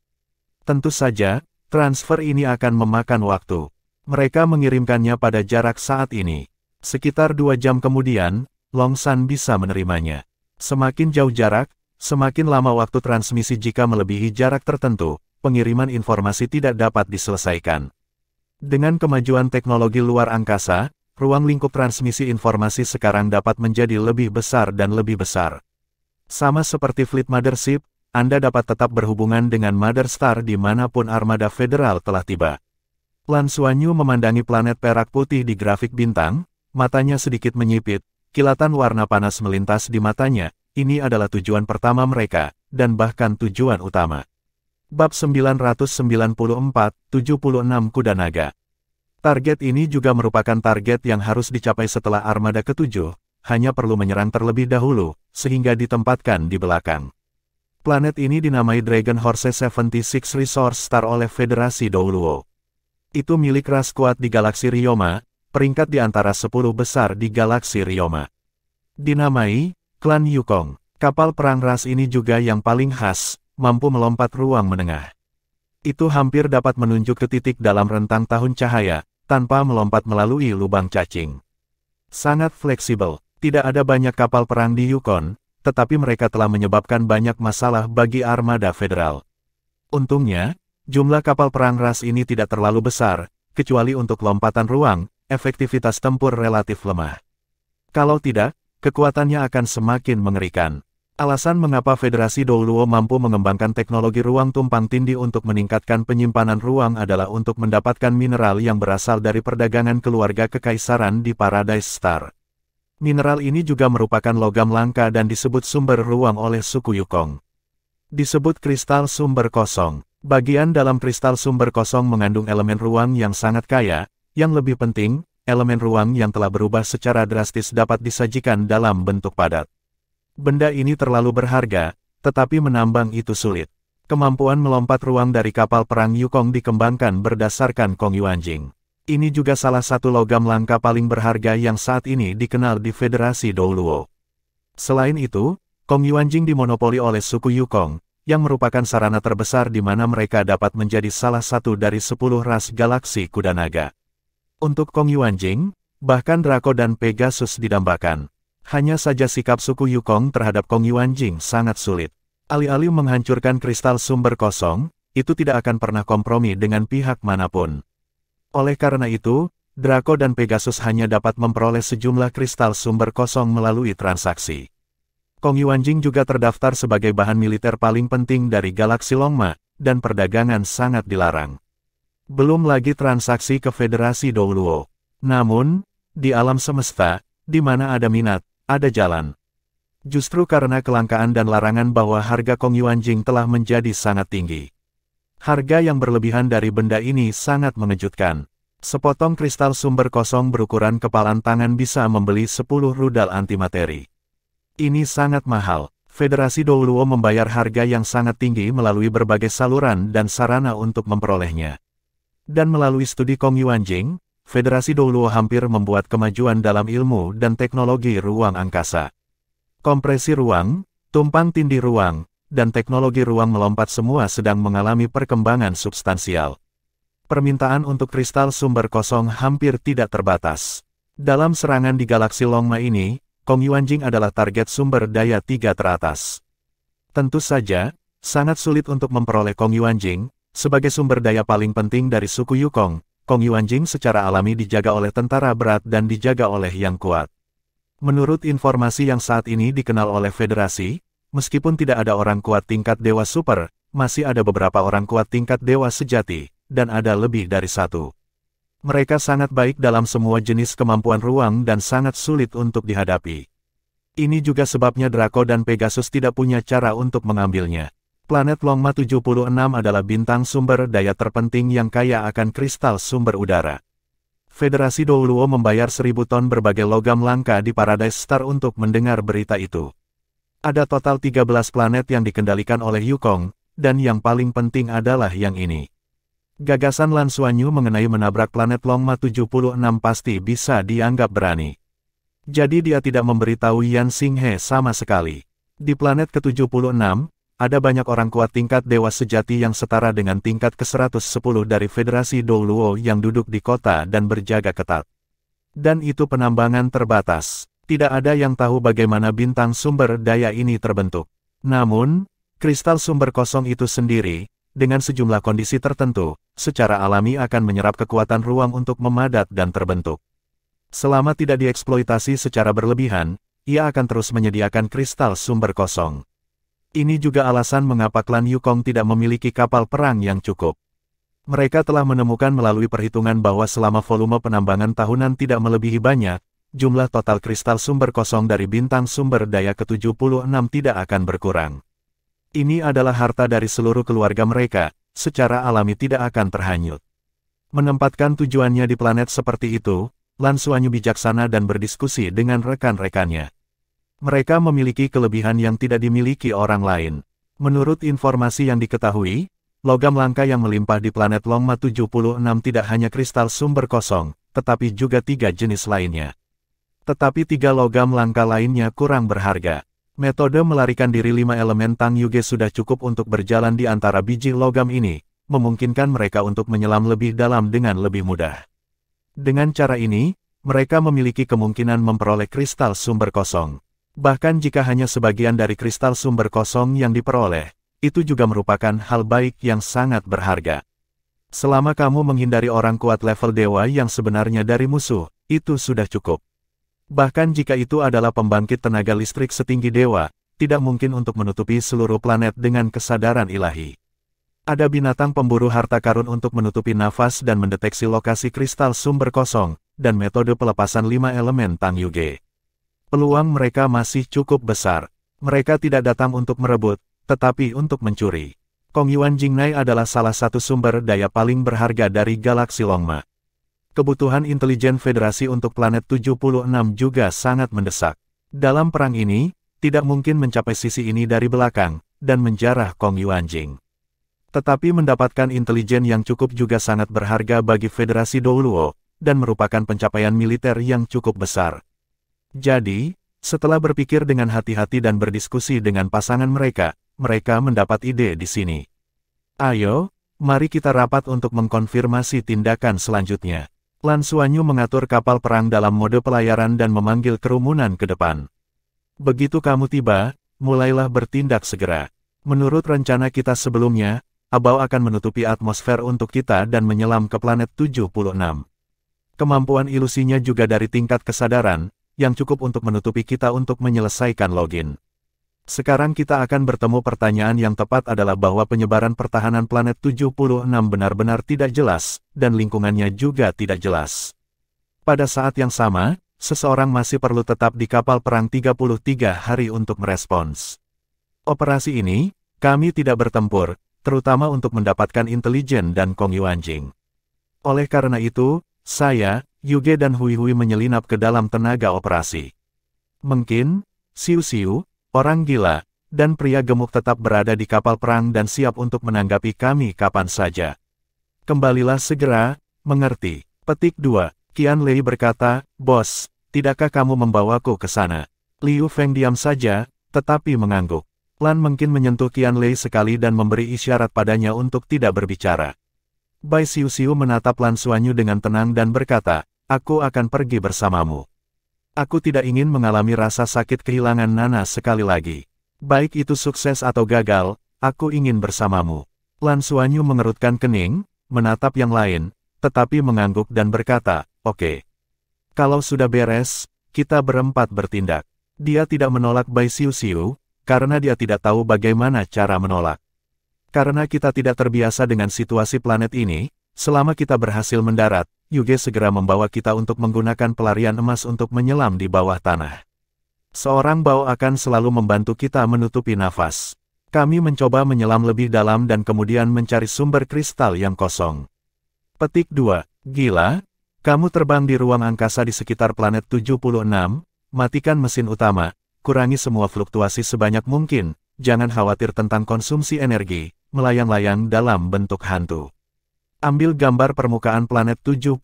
Tentu saja, transfer ini akan memakan waktu. Mereka mengirimkannya pada jarak saat ini. Sekitar 2 jam kemudian, Long San bisa menerimanya. Semakin jauh jarak, semakin lama waktu transmisi jika melebihi jarak tertentu, pengiriman informasi tidak dapat diselesaikan. Dengan kemajuan teknologi luar angkasa, ruang lingkup transmisi informasi sekarang dapat menjadi lebih besar dan lebih besar. Sama seperti Fleet Mothership, Anda dapat tetap berhubungan dengan Mother Star dimanapun armada federal telah tiba. Lan Xuanyu memandangi planet perak putih di grafik bintang, matanya sedikit menyipit, kilatan warna panas melintas di matanya. Ini adalah tujuan pertama mereka, dan bahkan tujuan utama. Bab 994, 76 Kuda Naga. Target ini juga merupakan target yang harus dicapai setelah armada ke-7, hanya perlu menyerang terlebih dahulu, sehingga ditempatkan di belakang. Planet ini dinamai Dragon Horse 76 Resource Star oleh Federasi Douluo. Itu milik ras kuat di Galaksi Ryoma, peringkat di antara 10 besar di Galaksi Ryoma. Dinamai Klan Yukong. Kapal perang ras ini juga yang paling khas, mampu melompat ruang menengah. Itu hampir dapat menunjuk ke titik dalam rentang tahun cahaya, tanpa melompat melalui lubang cacing. Sangat fleksibel, tidak ada banyak kapal perang di Yukon, tetapi mereka telah menyebabkan banyak masalah bagi armada federal. Untungnya, jumlah kapal perang ras ini tidak terlalu besar, kecuali untuk lompatan ruang, efektivitas tempur relatif lemah. Kalau tidak, kekuatannya akan semakin mengerikan. Alasan mengapa Federasi Douluo mampu mengembangkan teknologi ruang tumpang tindih untuk meningkatkan penyimpanan ruang adalah untuk mendapatkan mineral yang berasal dari perdagangan keluarga kekaisaran di Paradise Star. Mineral ini juga merupakan logam langka dan disebut sumber ruang oleh suku Yukong. Disebut kristal sumber kosong. Bagian dalam kristal sumber kosong mengandung elemen ruang yang sangat kaya, yang lebih penting, elemen ruang yang telah berubah secara drastis dapat disajikan dalam bentuk padat. Benda ini terlalu berharga, tetapi menambang itu sulit. Kemampuan melompat ruang dari kapal perang Yukong dikembangkan berdasarkan Kongyuanjing. Ini juga salah satu logam langka paling berharga yang saat ini dikenal di Federasi Douluo. Selain itu, Kongyuanjing dimonopoli oleh suku Yukong, yang merupakan sarana terbesar di mana mereka dapat menjadi salah satu dari 10 ras galaksi kuda naga. Untuk Kongyuanjing, bahkan Draco dan Pegasus didambakan. Hanya saja sikap suku Yukong terhadap Kongyuanjing sangat sulit. Alih-alih menghancurkan kristal sumber kosong, itu tidak akan pernah kompromi dengan pihak manapun. Oleh karena itu, Draco dan Pegasus hanya dapat memperoleh sejumlah kristal sumber kosong melalui transaksi. Kongyuanjing juga terdaftar sebagai bahan militer paling penting dari Galaksi Longma, dan perdagangan sangat dilarang. Belum lagi transaksi ke Federasi Douluo. Namun, di alam semesta, di mana ada minat, ada jalan. Justru karena kelangkaan dan larangan bahwa harga Kong Yuanjing telah menjadi sangat tinggi. Harga yang berlebihan dari benda ini sangat mengejutkan. Sepotong kristal sumber kosong berukuran kepalan tangan bisa membeli 10 rudal antimateri. Ini sangat mahal. Federasi Douluo membayar harga yang sangat tinggi melalui berbagai saluran dan sarana untuk memperolehnya. Dan melalui studi Kong Yuanjing, Federasi Douluo hampir membuat kemajuan dalam ilmu dan teknologi ruang angkasa. Kompresi ruang, tumpang tindih ruang, dan teknologi ruang melompat semua sedang mengalami perkembangan substansial. Permintaan untuk kristal sumber kosong hampir tidak terbatas. Dalam serangan di galaksi Longma ini, Kong Yuanjing adalah target sumber daya 3 teratas. Tentu saja, sangat sulit untuk memperoleh Kong Yuanjing. Sebagai sumber daya paling penting dari suku Yukong, Kong Yuanjing secara alami dijaga oleh tentara berat dan dijaga oleh yang kuat. Menurut informasi yang saat ini dikenal oleh Federasi, meskipun tidak ada orang kuat tingkat Dewa Super, masih ada beberapa orang kuat tingkat Dewa Sejati, dan ada lebih dari satu. Mereka sangat baik dalam semua jenis kemampuan ruang dan sangat sulit untuk dihadapi. Ini juga sebabnya Draco dan Pegasus tidak punya cara untuk mengambilnya. Planet Longma 76 adalah bintang sumber daya terpenting yang kaya akan kristal sumber udara. Federasi Douluo membayar 1000 ton berbagai logam langka di Paradise Star untuk mendengar berita itu. Ada total 13 planet yang dikendalikan oleh Yukong, dan yang paling penting adalah yang ini. Gagasan Lan Xuanyu mengenai menabrak planet Longma 76 pasti bisa dianggap berani. Jadi dia tidak memberitahu Yan Xinghe sama sekali. Di planet ke-76, ada banyak orang kuat tingkat Dewa Sejati yang setara dengan tingkat ke-110 dari Federasi Douluo yang duduk di kota dan berjaga ketat. Dan itu penambangan terbatas. Tidak ada yang tahu bagaimana bintang sumber daya ini terbentuk. Namun, kristal sumber kosong itu sendiri, dengan sejumlah kondisi tertentu, secara alami akan menyerap kekuatan ruang untuk memadat dan terbentuk. Selama tidak dieksploitasi secara berlebihan, ia akan terus menyediakan kristal sumber kosong. Ini juga alasan mengapa klan Yukong tidak memiliki kapal perang yang cukup. Mereka telah menemukan melalui perhitungan bahwa selama volume penambangan tahunan tidak melebihi banyak, jumlah total kristal sumber kosong dari bintang sumber daya ke-76 tidak akan berkurang. Ini adalah harta dari seluruh keluarga mereka, secara alami tidak akan terhanyut. Menempatkan tujuannya di planet seperti itu, Lan Xuanyu bijaksana dan berdiskusi dengan rekan-rekannya. Mereka memiliki kelebihan yang tidak dimiliki orang lain. Menurut informasi yang diketahui, logam langka yang melimpah di planet Longma 76 tidak hanya kristal sumber kosong, tetapi juga 3 jenis lainnya. Tetapi 3 logam langka lainnya kurang berharga. Metode melarikan diri 5 elemen Tang Yuge sudah cukup untuk berjalan di antara biji logam ini, memungkinkan mereka untuk menyelam lebih dalam dengan lebih mudah. Dengan cara ini, mereka memiliki kemungkinan memperoleh kristal sumber kosong. Bahkan jika hanya sebagian dari kristal sumber kosong yang diperoleh, itu juga merupakan hal baik yang sangat berharga. Selama kamu menghindari orang kuat level dewa yang sebenarnya dari musuh, itu sudah cukup. Bahkan jika itu adalah pembangkit tenaga listrik setinggi dewa, tidak mungkin untuk menutupi seluruh planet dengan kesadaran ilahi. Ada binatang pemburu harta karun untuk menutupi nafas dan mendeteksi lokasi kristal sumber kosong, dan metode pelepasan 5 elemen Tang Yuge. Peluang mereka masih cukup besar. Mereka tidak datang untuk merebut, tetapi untuk mencuri. Kong Yuanjing adalah salah satu sumber daya paling berharga dari galaksi Longma. Kebutuhan intelijen Federasi untuk planet 76 juga sangat mendesak. Dalam perang ini, tidak mungkin mencapai sisi ini dari belakang, dan menjarah Kong Yuanjing. Tetapi mendapatkan intelijen yang cukup juga sangat berharga bagi Federasi Douluo, dan merupakan pencapaian militer yang cukup besar. Jadi, setelah berpikir dengan hati-hati dan berdiskusi dengan pasangan mereka, mereka mendapat ide di sini. Ayo, mari kita rapat untuk mengkonfirmasi tindakan selanjutnya. Lan Xuanyu mengatur kapal perang dalam mode pelayaran dan memanggil kerumunan ke depan. Begitu kamu tiba, mulailah bertindak segera. Menurut rencana kita sebelumnya, Abao akan menutupi atmosfer untuk kita dan menyelam ke planet 76. Kemampuan ilusinya juga dari tingkat kesadaran, yang cukup untuk menutupi kita untuk menyelesaikan login. Sekarang kita akan bertemu. Pertanyaan yang tepat adalah bahwa penyebaran pertahanan planet 76 benar-benar tidak jelas, dan lingkungannya juga tidak jelas. Pada saat yang sama, seseorang masih perlu tetap di kapal perang 33 hari untuk merespons. Operasi ini, kami tidak bertempur, terutama untuk mendapatkan intelijen dan Kong Yuanjing. Oleh karena itu, saya, Yuge dan Hui Hui menyelinap ke dalam tenaga operasi. Mungkin, Siu Siu, orang gila, dan pria gemuk tetap berada di kapal perang dan siap untuk menanggapi kami kapan saja. Kembalilah segera, mengerti. Petik 2. Qian Lei berkata, "Bos, tidakkah kamu membawaku ke sana?" Liu Feng diam saja, tetapi mengangguk. Lan mungkin menyentuh Qian Lei sekali dan memberi isyarat padanya untuk tidak berbicara. Bai Siu Siu menatap Lan Xuanyu dengan tenang dan berkata, "Aku akan pergi bersamamu. Aku tidak ingin mengalami rasa sakit kehilangan Nana sekali lagi. Baik itu sukses atau gagal, aku ingin bersamamu." Lan Xuanyu mengerutkan kening, menatap yang lain, tetapi mengangguk dan berkata, "Oke. Kalau sudah beres, kita berempat bertindak." Dia tidak menolak Bai Siu Siu, karena dia tidak tahu bagaimana cara menolak. Karena kita tidak terbiasa dengan situasi planet ini, selama kita berhasil mendarat, Yuge segera membawa kita untuk menggunakan pelarian emas untuk menyelam di bawah tanah. Seorang Bao akan selalu membantu kita menutupi nafas. Kami mencoba menyelam lebih dalam dan kemudian mencari sumber kristal yang kosong. Petik 2. Gila, kamu terbang di ruang angkasa di sekitar planet 76, matikan mesin utama, kurangi semua fluktuasi sebanyak mungkin, jangan khawatir tentang konsumsi energi, melayang-layang dalam bentuk hantu. Ambil gambar permukaan planet 76.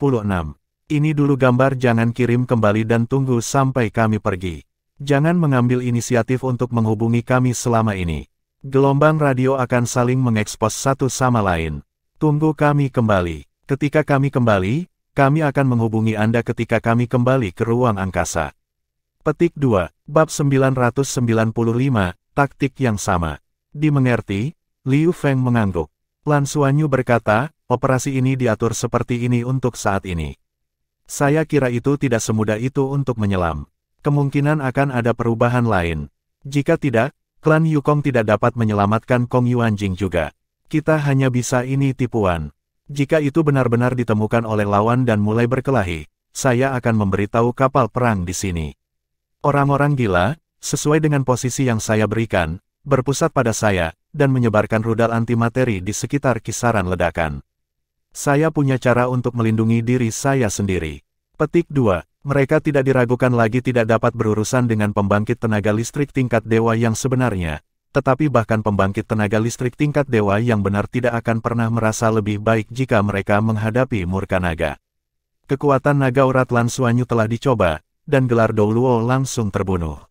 Ini dulu gambar, jangan kirim kembali dan tunggu sampai kami pergi. Jangan mengambil inisiatif untuk menghubungi kami selama ini. Gelombang radio akan saling mengekspos satu sama lain. Tunggu kami kembali. Ketika kami kembali, kami akan menghubungi Anda ketika kami kembali ke ruang angkasa. Petik 2. Bab 995, taktik yang sama. Dimengerti? Liu Feng mengangguk. Lan Xuanyu berkata, "Operasi ini diatur seperti ini untuk saat ini. Saya kira itu tidak semudah itu untuk menyelam. Kemungkinan akan ada perubahan lain. Jika tidak, klan Yukong tidak dapat menyelamatkan Kong Yuanjing juga. Kita hanya bisa ini tipuan. Jika itu benar-benar ditemukan oleh lawan dan mulai berkelahi, saya akan memberitahu kapal perang di sini. Orang-orang gila, sesuai dengan posisi yang saya berikan, berpusat pada saya, dan menyebarkan rudal antimateri di sekitar kisaran ledakan. Saya punya cara untuk melindungi diri saya sendiri." Petik 2. Mereka tidak diragukan lagi tidak dapat berurusan dengan pembangkit tenaga listrik tingkat dewa yang sebenarnya, tetapi bahkan pembangkit tenaga listrik tingkat dewa yang benar tidak akan pernah merasa lebih baik jika mereka menghadapi murka naga. Kekuatan naga urat Lan Xuanyu telah dicoba, dan gelar Douluo langsung terbunuh.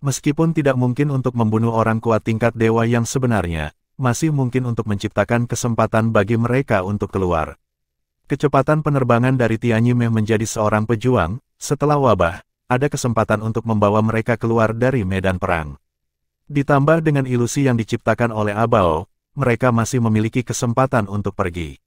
Meskipun tidak mungkin untuk membunuh orang kuat tingkat dewa yang sebenarnya, masih mungkin untuk menciptakan kesempatan bagi mereka untuk keluar. Kecepatan penerbangan dari Tianyi Meh menjadi seorang pejuang, setelah wabah, ada kesempatan untuk membawa mereka keluar dari medan perang. Ditambah dengan ilusi yang diciptakan oleh Abao, mereka masih memiliki kesempatan untuk pergi.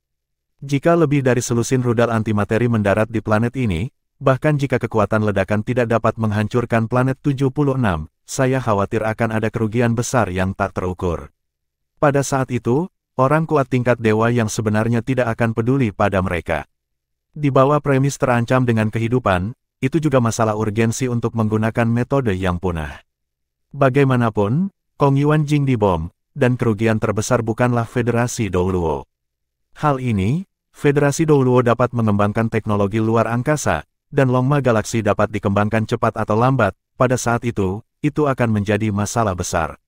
Jika lebih dari selusin rudal antimateri mendarat di planet ini, bahkan jika kekuatan ledakan tidak dapat menghancurkan planet 76, saya khawatir akan ada kerugian besar yang tak terukur. Pada saat itu, orang kuat tingkat dewa yang sebenarnya tidak akan peduli pada mereka. Di bawah premis terancam dengan kehidupan, itu juga masalah urgensi untuk menggunakan metode yang punah. Bagaimanapun, Kong Yuanjing dibom, dan kerugian terbesar bukanlah Federasi Douluo. Hal ini, Federasi Douluo dapat mengembangkan teknologi luar angkasa, dan Longma Galaksi dapat dikembangkan cepat atau lambat, pada saat itu akan menjadi masalah besar.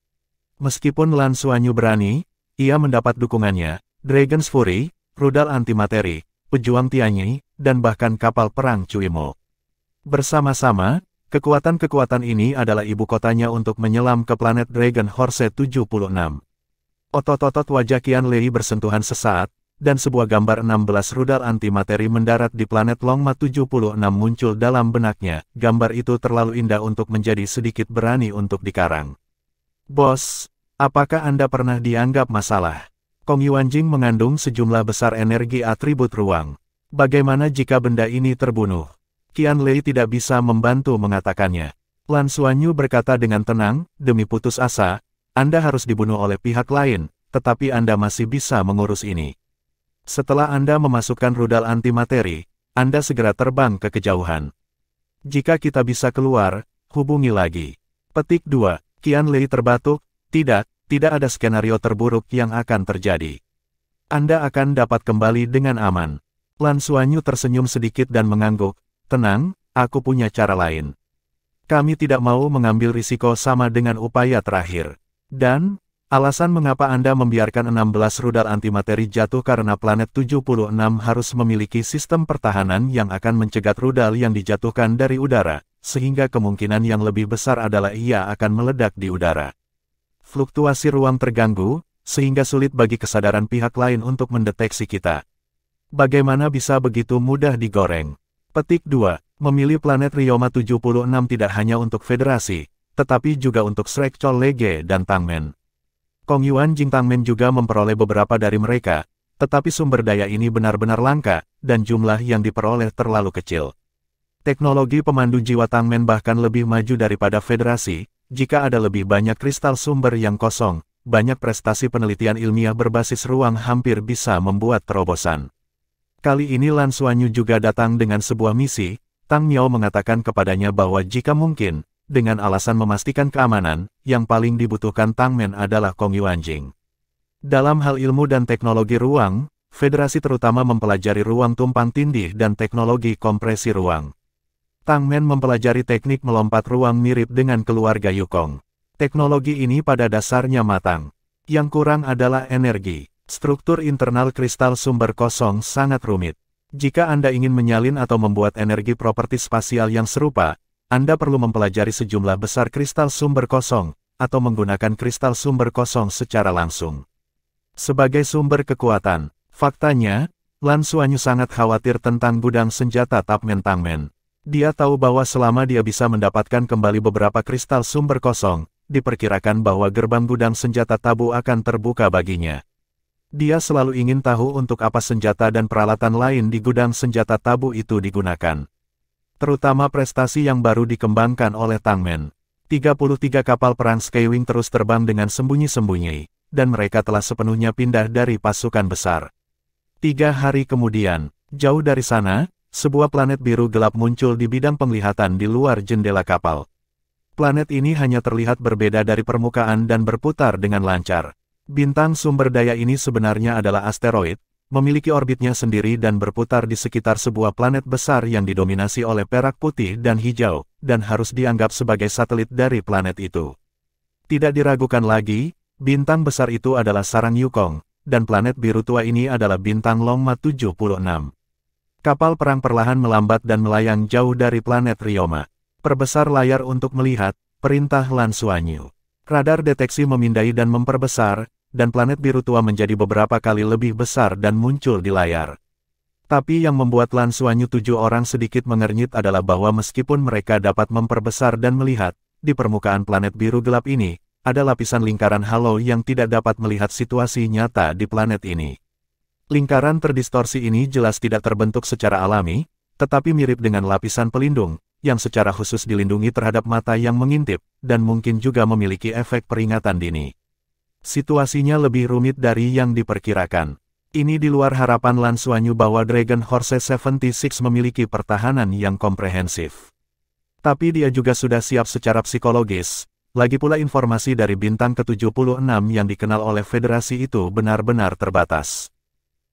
Meskipun Lan Xuanyu berani, ia mendapat dukungannya, Dragon's Fury, rudal antimateri, pejuang Tianyi, dan bahkan kapal perang Cuimo. Bersama-sama, kekuatan-kekuatan ini adalah ibu kotanya untuk menyelam ke planet Dragon Horse 76. Otot-otot wajah Qian Lei bersentuhan sesaat, dan sebuah gambar 16 rudal antimateri mendarat di planet Longma 76 muncul dalam benaknya. Gambar itu terlalu indah untuk menjadi sedikit berani untuk dikarang. "Bos, apakah Anda pernah dianggap masalah?" Kong Yuanjing mengandung sejumlah besar energi atribut ruang. Bagaimana jika benda ini terbunuh? Qian Lei tidak bisa membantu mengatakannya. Lan Xuanyu berkata dengan tenang, demi putus asa, Anda harus dibunuh oleh pihak lain, tetapi Anda masih bisa mengurus ini. Setelah Anda memasukkan rudal antimateri, Anda segera terbang ke kejauhan. Jika kita bisa keluar, hubungi lagi. Petik 2. Qianlei terbatuk, tidak ada skenario terburuk yang akan terjadi. Anda akan dapat kembali dengan aman. Lan Xuanyu tersenyum sedikit dan mengangguk, tenang, aku punya cara lain. Kami tidak mau mengambil risiko sama dengan upaya terakhir. Dan, alasan mengapa Anda membiarkan 16 rudal antimateri jatuh karena planet 76 harus memiliki sistem pertahanan yang akan mencegat rudal yang dijatuhkan dari udara, sehingga kemungkinan yang lebih besar adalah ia akan meledak di udara. Fluktuasi ruang terganggu, sehingga sulit bagi kesadaran pihak lain untuk mendeteksi kita. Bagaimana bisa begitu mudah digoreng? Petik 2. Memilih planet Ryoma 76 tidak hanya untuk Federasi, tetapi juga untuk Shrek Chol Lege dan Tangmen. Kong Yuan Jing Tangmen juga memperoleh beberapa dari mereka, tetapi sumber daya ini benar-benar langka, dan jumlah yang diperoleh terlalu kecil. Teknologi pemandu jiwa Tangmen bahkan lebih maju daripada Federasi, jika ada lebih banyak kristal sumber yang kosong, banyak prestasi penelitian ilmiah berbasis ruang hampir bisa membuat terobosan. Kali ini Lan Xuanyu juga datang dengan sebuah misi. Tang Miao mengatakan kepadanya bahwa jika mungkin, dengan alasan memastikan keamanan, yang paling dibutuhkan Tangmen adalah Kong Yuan Jing. Dalam hal ilmu dan teknologi ruang, Federasi terutama mempelajari ruang tumpang tindih dan teknologi kompresi ruang. Tangmen mempelajari teknik melompat ruang mirip dengan keluarga Yukong. Teknologi ini pada dasarnya matang. Yang kurang adalah energi. Struktur internal kristal sumber kosong sangat rumit. Jika Anda ingin menyalin atau membuat energi properti spasial yang serupa, Anda perlu mempelajari sejumlah besar kristal sumber kosong, atau menggunakan kristal sumber kosong secara langsung. Sebagai sumber kekuatan, faktanya, Lan Xuanyu sangat khawatir tentang gudang senjata Tangmen. Dia tahu bahwa selama dia bisa mendapatkan kembali beberapa kristal sumber kosong, diperkirakan bahwa gerbang gudang senjata tabu akan terbuka baginya. Dia selalu ingin tahu untuk apa senjata dan peralatan lain di gudang senjata tabu itu digunakan. Terutama prestasi yang baru dikembangkan oleh Tangmen. 33 kapal perang Skywing terus terbang dengan sembunyi-sembunyi, dan mereka telah sepenuhnya pindah dari pasukan besar. 3 hari kemudian, jauh dari sana, sebuah planet biru gelap muncul di bidang penglihatan di luar jendela kapal. Planet ini hanya terlihat berbeda dari permukaan dan berputar dengan lancar. Bintang sumber daya ini sebenarnya adalah asteroid, memiliki orbitnya sendiri dan berputar di sekitar sebuah planet besar yang didominasi oleh perak putih dan hijau, dan harus dianggap sebagai satelit dari planet itu. Tidak diragukan lagi, bintang besar itu adalah sarang Yukong, dan planet biru tua ini adalah bintang Longma 76. Kapal perang perlahan melambat dan melayang jauh dari planet Ryoma. Perbesar layar untuk melihat, perintah Lan Xuanyu. Radar deteksi memindai dan memperbesar, dan planet biru tua menjadi beberapa kali lebih besar dan muncul di layar. Tapi yang membuat Lan Xuanyu 7 orang sedikit mengernyit adalah bahwa meskipun mereka dapat memperbesar dan melihat, di permukaan planet biru gelap ini, ada lapisan lingkaran halo yang tidak dapat melihat situasi nyata di planet ini. Lingkaran terdistorsi ini jelas tidak terbentuk secara alami, tetapi mirip dengan lapisan pelindung, yang secara khusus dilindungi terhadap mata yang mengintip, dan mungkin juga memiliki efek peringatan dini. Situasinya lebih rumit dari yang diperkirakan. Ini di luar harapan Lan Xuanyu bahwa Dragon Horse 76 memiliki pertahanan yang komprehensif. Tapi dia juga sudah siap secara psikologis, lagi pula informasi dari bintang ke-76 yang dikenal oleh Federasi itu benar-benar terbatas.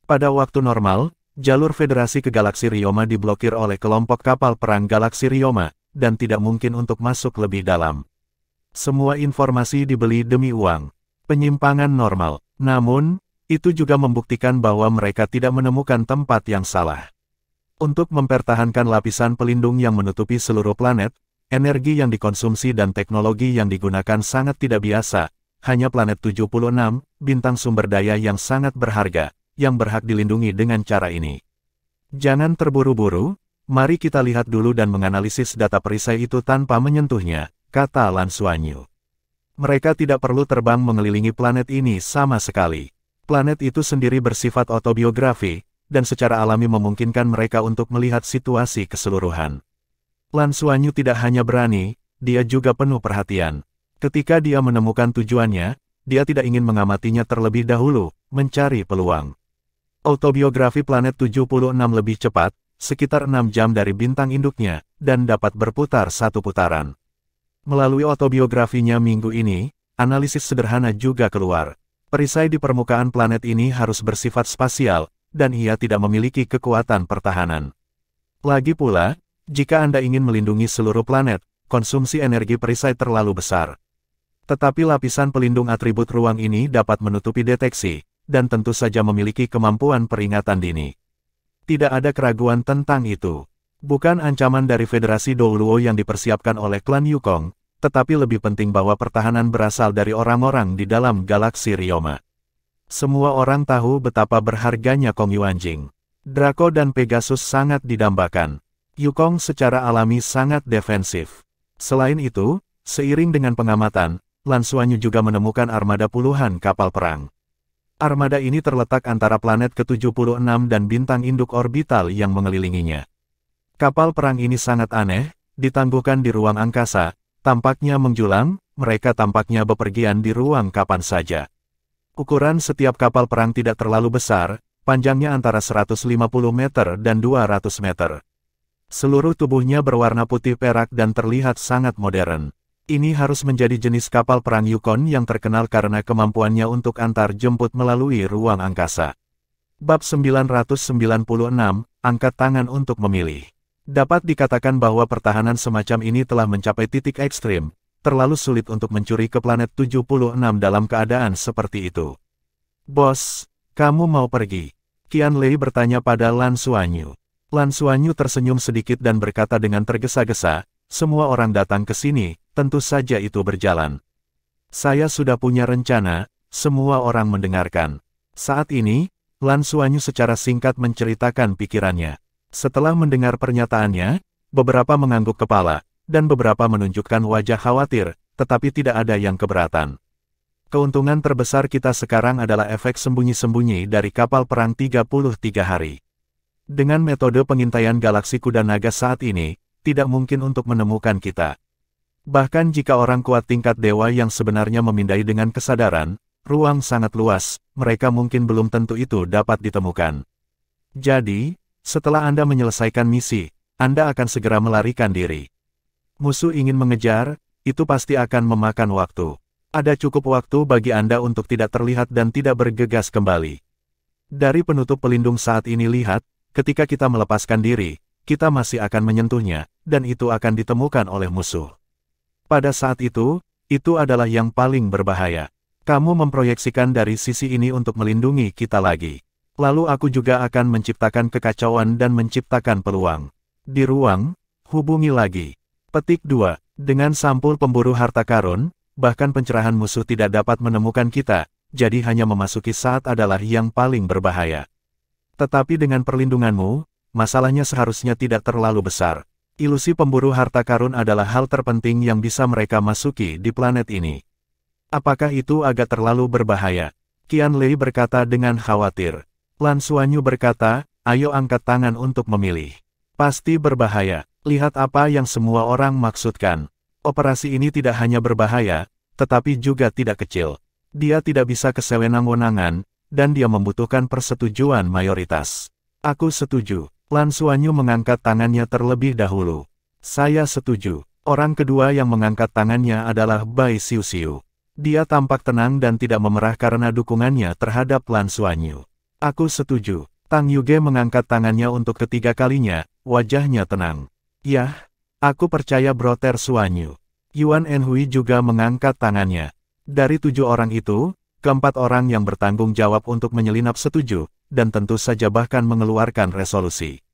Pada waktu normal, jalur Federasi ke Galaksi Ryoma diblokir oleh kelompok kapal perang Galaksi Ryoma, dan tidak mungkin untuk masuk lebih dalam. Semua informasi dibeli demi uang. Penyimpangan normal. Namun, itu juga membuktikan bahwa mereka tidak menemukan tempat yang salah. Untuk mempertahankan lapisan pelindung yang menutupi seluruh planet, energi yang dikonsumsi dan teknologi yang digunakan sangat tidak biasa. Hanya planet 76, bintang sumber daya yang sangat berharga, yang berhak dilindungi dengan cara ini. Jangan terburu-buru, mari kita lihat dulu dan menganalisis data perisai itu tanpa menyentuhnya, kata Lan Xuanyu. Mereka tidak perlu terbang mengelilingi planet ini sama sekali. Planet itu sendiri bersifat autobiografi, dan secara alami memungkinkan mereka untuk melihat situasi keseluruhan. Lan Xuanyu tidak hanya berani, dia juga penuh perhatian. Ketika dia menemukan tujuannya, dia tidak ingin mengamatinya terlebih dahulu, mencari peluang. Autobiografi planet 76 lebih cepat, sekitar 6 jam dari bintang induknya, dan dapat berputar satu putaran. Melalui autobiografinya minggu ini, analisis sederhana juga keluar. Perisai di permukaan planet ini harus bersifat spasial, dan ia tidak memiliki kekuatan pertahanan. Lagi pula, jika Anda ingin melindungi seluruh planet, konsumsi energi perisai terlalu besar. Tetapi lapisan pelindung atribut ruang ini dapat menutupi deteksi, dan tentu saja memiliki kemampuan peringatan dini. Tidak ada keraguan tentang itu. Bukan ancaman dari Federasi Douluo yang dipersiapkan oleh klan Yukong, tetapi lebih penting bahwa pertahanan berasal dari orang-orang di dalam galaksi Ryoma. Semua orang tahu betapa berharganya Kong Yuanjing. Draco dan Pegasus sangat didambakan. Yukong secara alami sangat defensif. Selain itu, seiring dengan pengamatan, Lan Xuanyu juga menemukan armada puluhan kapal perang. Armada ini terletak antara planet ke-76 dan bintang induk orbital yang mengelilinginya. Kapal perang ini sangat aneh, ditangguhkan di ruang angkasa, tampaknya menjulang, mereka tampaknya bepergian di ruang kapan saja. Ukuran setiap kapal perang tidak terlalu besar, panjangnya antara 150 meter dan 200 meter. Seluruh tubuhnya berwarna putih perak dan terlihat sangat modern. Ini harus menjadi jenis kapal perang Yukon yang terkenal karena kemampuannya untuk antar jemput melalui ruang angkasa. Bab 996, angkat tangan untuk memilih. Dapat dikatakan bahwa pertahanan semacam ini telah mencapai titik ekstrim, terlalu sulit untuk mencuri ke planet 76 dalam keadaan seperti itu. Bos, kamu mau pergi? Qianlei bertanya pada Lan Xuanyu. Lan Xuanyu tersenyum sedikit dan berkata dengan tergesa-gesa, semua orang datang ke sini, tentu saja itu berjalan. Saya sudah punya rencana, semua orang mendengarkan. Saat ini, Lan Xuanyu secara singkat menceritakan pikirannya. Setelah mendengar pernyataannya, beberapa mengangguk kepala, dan beberapa menunjukkan wajah khawatir, tetapi tidak ada yang keberatan. Keuntungan terbesar kita sekarang adalah efek sembunyi-sembunyi dari kapal perang 33 hari. Dengan metode pengintaian galaksi kuda naga saat ini, tidak mungkin untuk menemukan kita. Bahkan jika orang kuat tingkat dewa yang sebenarnya memindai dengan kesadaran, ruang sangat luas, mereka mungkin belum tentu itu dapat ditemukan. Jadi, setelah Anda menyelesaikan misi, Anda akan segera melarikan diri. Musuh ingin mengejar, itu pasti akan memakan waktu. Ada cukup waktu bagi Anda untuk tidak terlihat dan tidak bergegas kembali. Dari penutup pelindung saat ini lihat, ketika kita melepaskan diri, kita masih akan menyentuhnya, dan itu akan ditemukan oleh musuh. Pada saat itu adalah yang paling berbahaya. Kamu memproyeksikan dari sisi ini untuk melindungi kita lagi. Lalu aku juga akan menciptakan kekacauan dan menciptakan peluang. Di ruang, hubungi lagi. Petik 2. Dengan sampul pemburu harta karun, bahkan pencerahan musuh tidak dapat menemukan kita, jadi hanya memasuki saat adalah yang paling berbahaya. Tetapi dengan perlindunganmu, masalahnya seharusnya tidak terlalu besar. Ilusi pemburu harta karun adalah hal terpenting yang bisa mereka masuki di planet ini. Apakah itu agak terlalu berbahaya? Qianlei berkata dengan khawatir. Lan Xuanyu berkata, ayo angkat tangan untuk memilih. Pasti berbahaya. Lihat apa yang semua orang maksudkan. Operasi ini tidak hanya berbahaya, tetapi juga tidak kecil. Dia tidak bisa kesewenang-wenangan, dan dia membutuhkan persetujuan mayoritas. Aku setuju. Lan Xuanyu mengangkat tangannya terlebih dahulu. Saya setuju. Orang kedua yang mengangkat tangannya adalah Bai Xiuxiu. Dia tampak tenang dan tidak memerah karena dukungannya terhadap Lan Xuanyu. Aku setuju. Tang Yuge mengangkat tangannya untuk ketiga kalinya, wajahnya tenang. Yah, aku percaya Brother Xuanyu. Yuan Enhui juga mengangkat tangannya. Dari 7 orang itu, keempat orang yang bertanggung jawab untuk menyelinap setuju, dan tentu saja bahkan mengeluarkan resolusi.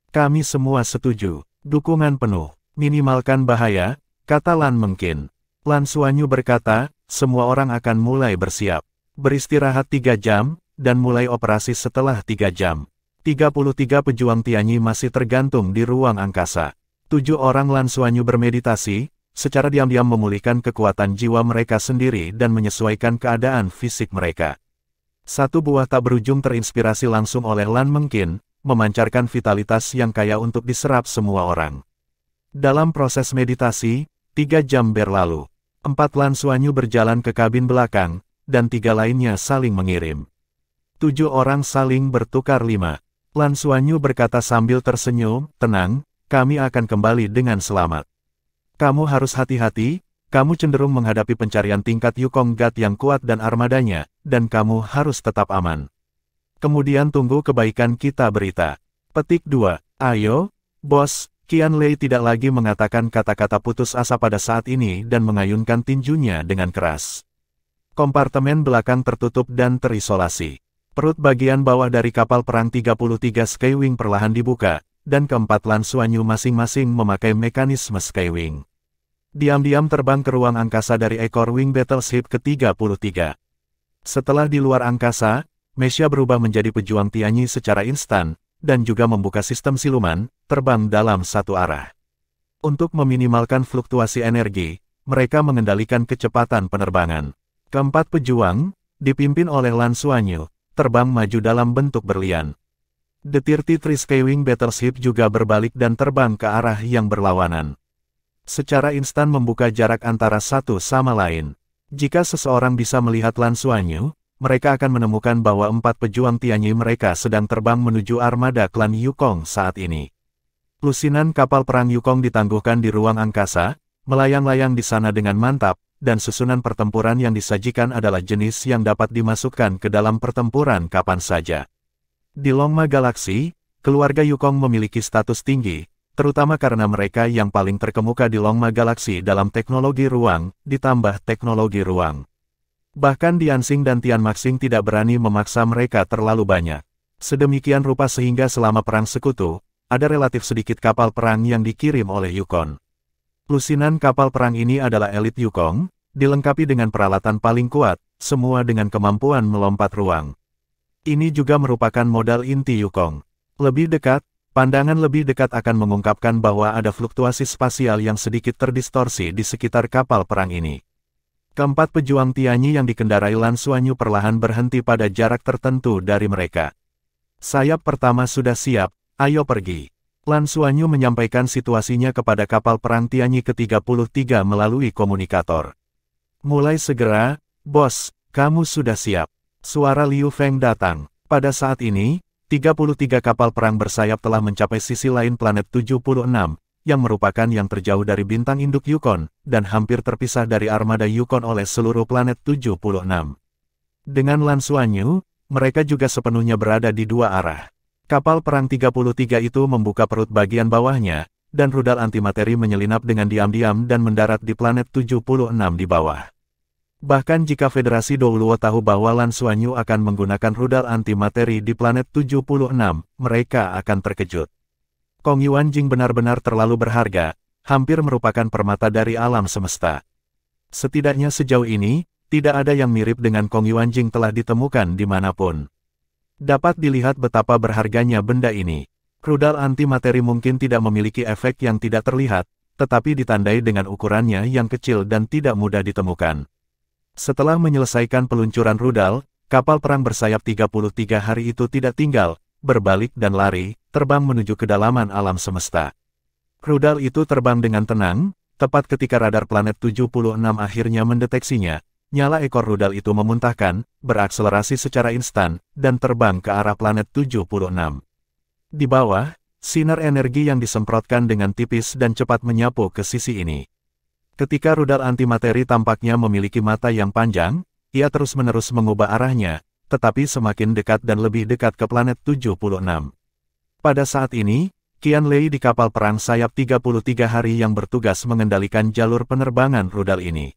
Kami semua setuju. Dukungan penuh. Minimalkan bahaya, kata Lan Mengqin. Lan Xuanyu berkata, semua orang akan mulai bersiap. Beristirahat 3 jam, dan mulai operasi setelah 3 jam. 33 pejuang Tianyi masih tergantung di ruang angkasa. 7 orang Lan Xuanyu bermeditasi, secara diam-diam memulihkan kekuatan jiwa mereka sendiri dan menyesuaikan keadaan fisik mereka. Satu buah tak berujung terinspirasi langsung oleh Lan Mengqin, memancarkan vitalitas yang kaya untuk diserap semua orang. Dalam proses meditasi, 3 jam berlalu. 4 Lan Xuanyu berjalan ke kabin belakang, dan 3 lainnya saling mengirim. 7 orang saling bertukar 5. Lan Xuanyu berkata sambil tersenyum, tenang, kami akan kembali dengan selamat. Kamu harus hati-hati, kamu cenderung menghadapi pencarian tingkat Yukong God yang kuat dan armadanya, dan kamu harus tetap aman. Kemudian tunggu kebaikan kita berita. Petik 2. Ayo, bos. Qian Lei tidak lagi mengatakan kata-kata putus asa pada saat ini dan mengayunkan tinjunya dengan keras. Kompartemen belakang tertutup dan terisolasi. Perut bagian bawah dari kapal perang 33 Skywing perlahan dibuka, dan keempat Lan Xuanyu masing-masing memakai mekanisme Skywing. Diam-diam terbang ke ruang angkasa dari ekor Wing Battleship ke-33. Setelah di luar angkasa, Mesya berubah menjadi pejuang Tianyi secara instan, dan juga membuka sistem siluman, terbang dalam satu arah. Untuk meminimalkan fluktuasi energi, mereka mengendalikan kecepatan penerbangan. Keempat pejuang, dipimpin oleh Lan Xuanyu, terbang maju dalam bentuk berlian. The 33 Skywing Battleship juga berbalik dan terbang ke arah yang berlawanan. Secara instan membuka jarak antara satu sama lain. Jika seseorang bisa melihat Lan Xuanyu, mereka akan menemukan bahwa 4 pejuang Tianyi mereka sedang terbang menuju armada klan Yukong saat ini. Lusinan kapal perang Yukong ditangguhkan di ruang angkasa, melayang-layang di sana dengan mantap, dan susunan pertempuran yang disajikan adalah jenis yang dapat dimasukkan ke dalam pertempuran kapan saja. Di Longma Galaksi, keluarga Yukong memiliki status tinggi, terutama karena mereka yang paling terkemuka di Longma Galaksi dalam teknologi ruang, ditambah teknologi ruang. Bahkan Dianxing dan Tianmaxing tidak berani memaksa mereka terlalu banyak. Sedemikian rupa sehingga selama perang sekutu, ada relatif sedikit kapal perang yang dikirim oleh Yukon. Lusinan kapal perang ini adalah elit Yukong, dilengkapi dengan peralatan paling kuat, semua dengan kemampuan melompat ruang. Ini juga merupakan modal inti Yukong. Lebih dekat, pandangan lebih dekat akan mengungkapkan bahwa ada fluktuasi spasial yang sedikit terdistorsi di sekitar kapal perang ini. Keempat pejuang Tianyi yang dikendarai Lan Xuanyu perlahan berhenti pada jarak tertentu dari mereka. Sayap pertama sudah siap, ayo pergi. Lan Xuanyu menyampaikan situasinya kepada kapal perang Tianyi ke-33 melalui komunikator. Mulai segera, bos, kamu sudah siap. Suara Liu Feng datang. Pada saat ini, 33 kapal perang bersayap telah mencapai sisi lain planet 76, yang merupakan yang terjauh dari bintang induk Yukon, dan hampir terpisah dari armada Yukon oleh seluruh planet 76. Dengan Lan Xuanyu, mereka juga sepenuhnya berada di dua arah. Kapal perang 33 itu membuka perut bagian bawahnya, dan rudal antimateri menyelinap dengan diam-diam dan mendarat di planet 76 di bawah. Bahkan jika Federasi Douluo tahu bahwa Lan Xuanyu akan menggunakan rudal antimateri di planet 76, mereka akan terkejut. Kong Yuanjing benar-benar terlalu berharga, hampir merupakan permata dari alam semesta. Setidaknya sejauh ini, tidak ada yang mirip dengan Kong Yuanjing telah ditemukan dimanapun. Dapat dilihat betapa berharganya benda ini. Rudal antimateri mungkin tidak memiliki efek yang tidak terlihat, tetapi ditandai dengan ukurannya yang kecil dan tidak mudah ditemukan. Setelah menyelesaikan peluncuran rudal, kapal perang bersayap 33 hari itu tidak tinggal, berbalik dan lari, terbang menuju kedalaman alam semesta. Rudal itu terbang dengan tenang, tepat ketika radar planet 76 akhirnya mendeteksinya, nyala ekor rudal itu memuntahkan, berakselerasi secara instan, dan terbang ke arah planet 76. Di bawah, sinar energi yang disemprotkan dengan tipis dan cepat menyapu ke sisi ini. Ketika rudal antimateri tampaknya memiliki mata yang panjang, ia terus-menerus mengubah arahnya, tetapi semakin dekat dan lebih dekat ke planet 76. Pada saat ini, Qian Lei di kapal perang sayap 33 hari yang bertugas mengendalikan jalur penerbangan rudal ini.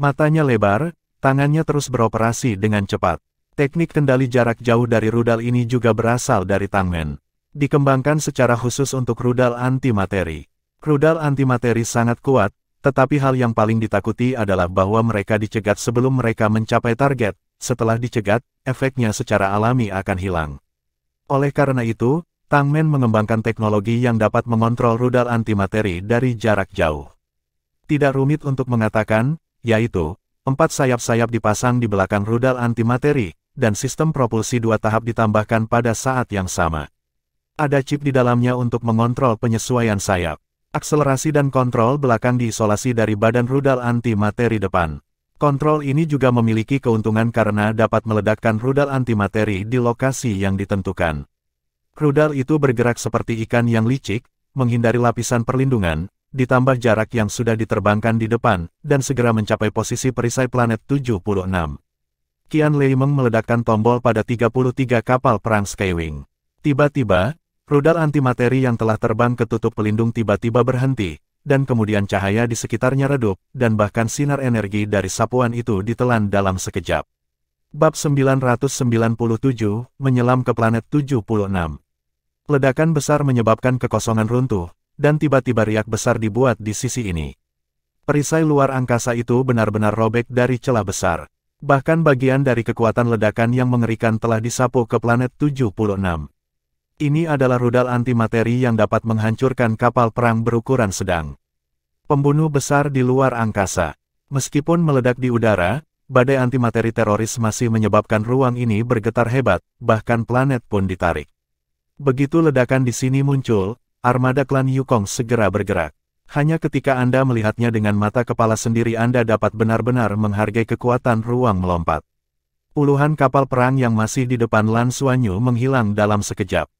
Matanya lebar, tangannya terus beroperasi dengan cepat. Teknik kendali jarak jauh dari rudal ini juga berasal dari Tangmen. Dikembangkan secara khusus untuk rudal antimateri. Rudal antimateri sangat kuat, tetapi hal yang paling ditakuti adalah bahwa mereka dicegat sebelum mereka mencapai target. Setelah dicegat, efeknya secara alami akan hilang. Oleh karena itu, Tangmen mengembangkan teknologi yang dapat mengontrol rudal antimateri dari jarak jauh. Tidak rumit untuk mengatakan, yaitu, 4 sayap-sayap dipasang di belakang rudal antimateri, dan sistem propulsi 2 tahap ditambahkan pada saat yang sama. Ada chip di dalamnya untuk mengontrol penyesuaian sayap. Akselerasi dan kontrol belakang diisolasi dari badan rudal antimateri depan. Kontrol ini juga memiliki keuntungan karena dapat meledakkan rudal antimateri di lokasi yang ditentukan. Rudal itu bergerak seperti ikan yang licik, menghindari lapisan perlindungan, ditambah jarak yang sudah diterbangkan di depan, dan segera mencapai posisi perisai planet 76. Qian Leimeng meledakkan tombol pada 33 kapal perang Skywing. Tiba-tiba, rudal antimateri yang telah terbang ke tutup pelindung tiba-tiba berhenti, dan kemudian cahaya di sekitarnya redup, dan bahkan sinar energi dari sapuan itu ditelan dalam sekejap. Bab 997, menyelam ke planet 76. Ledakan besar menyebabkan kekosongan runtuh, dan tiba-tiba riak besar dibuat di sisi ini. Perisai luar angkasa itu benar-benar robek dari celah besar. Bahkan bagian dari kekuatan ledakan yang mengerikan telah disapu ke planet 76. Ini adalah rudal antimateri yang dapat menghancurkan kapal perang berukuran sedang. Pembunuh besar di luar angkasa. Meskipun meledak di udara, badai antimateri teroris masih menyebabkan ruang ini bergetar hebat, bahkan planet pun ditarik. Begitu ledakan di sini muncul, armada klan Yukong segera bergerak. Hanya ketika Anda melihatnya dengan mata kepala sendiri Anda dapat benar-benar menghargai kekuatan ruang melompat. Puluhan kapal perang yang masih di depan Lan Xuanyu menghilang dalam sekejap.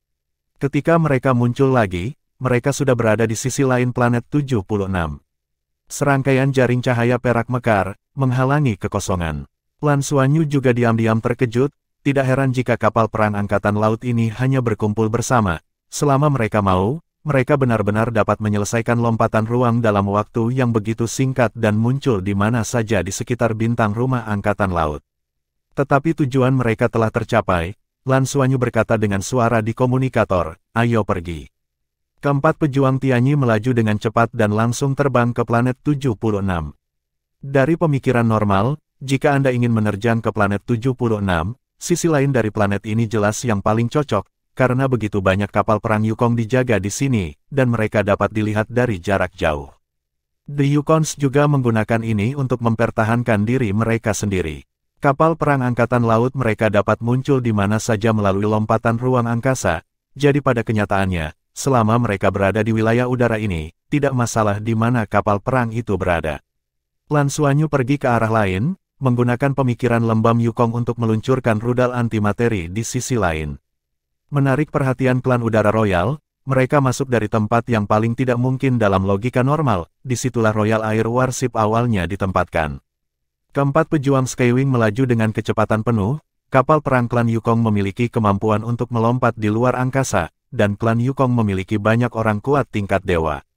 Ketika mereka muncul lagi, mereka sudah berada di sisi lain planet 76. Serangkaian jaring cahaya perak mekar, menghalangi kekosongan. Lan Xuanyu juga diam-diam terkejut, tidak heran jika kapal perang angkatan laut ini hanya berkumpul bersama. Selama mereka mau, mereka benar-benar dapat menyelesaikan lompatan ruang dalam waktu yang begitu singkat dan muncul di mana saja di sekitar bintang rumah angkatan laut. Tetapi tujuan mereka telah tercapai, Lan Xuanyu berkata dengan suara di komunikator, "Ayo pergi." Keempat pejuang Tianyi melaju dengan cepat dan langsung terbang ke planet 76. Dari pemikiran normal, jika Anda ingin menerjang ke planet 76, sisi lain dari planet ini jelas yang paling cocok, karena begitu banyak kapal perang Yukong dijaga di sini, dan mereka dapat dilihat dari jarak jauh. The Yukongs juga menggunakan ini untuk mempertahankan diri mereka sendiri. Kapal perang angkatan laut mereka dapat muncul di mana saja melalui lompatan ruang angkasa, jadi pada kenyataannya, selama mereka berada di wilayah udara ini, tidak masalah di mana kapal perang itu berada. Lan Xuanyu pergi ke arah lain, menggunakan pemikiran lembam Yukong untuk meluncurkan rudal antimateri di sisi lain. Menarik perhatian klan udara royal, mereka masuk dari tempat yang paling tidak mungkin dalam logika normal, disitulah Royal Air Warship awalnya ditempatkan. Keempat pejuang Skywing melaju dengan kecepatan penuh, kapal perang klan Yukong memiliki kemampuan untuk melompat di luar angkasa, dan klan Yukong memiliki banyak orang kuat tingkat dewa.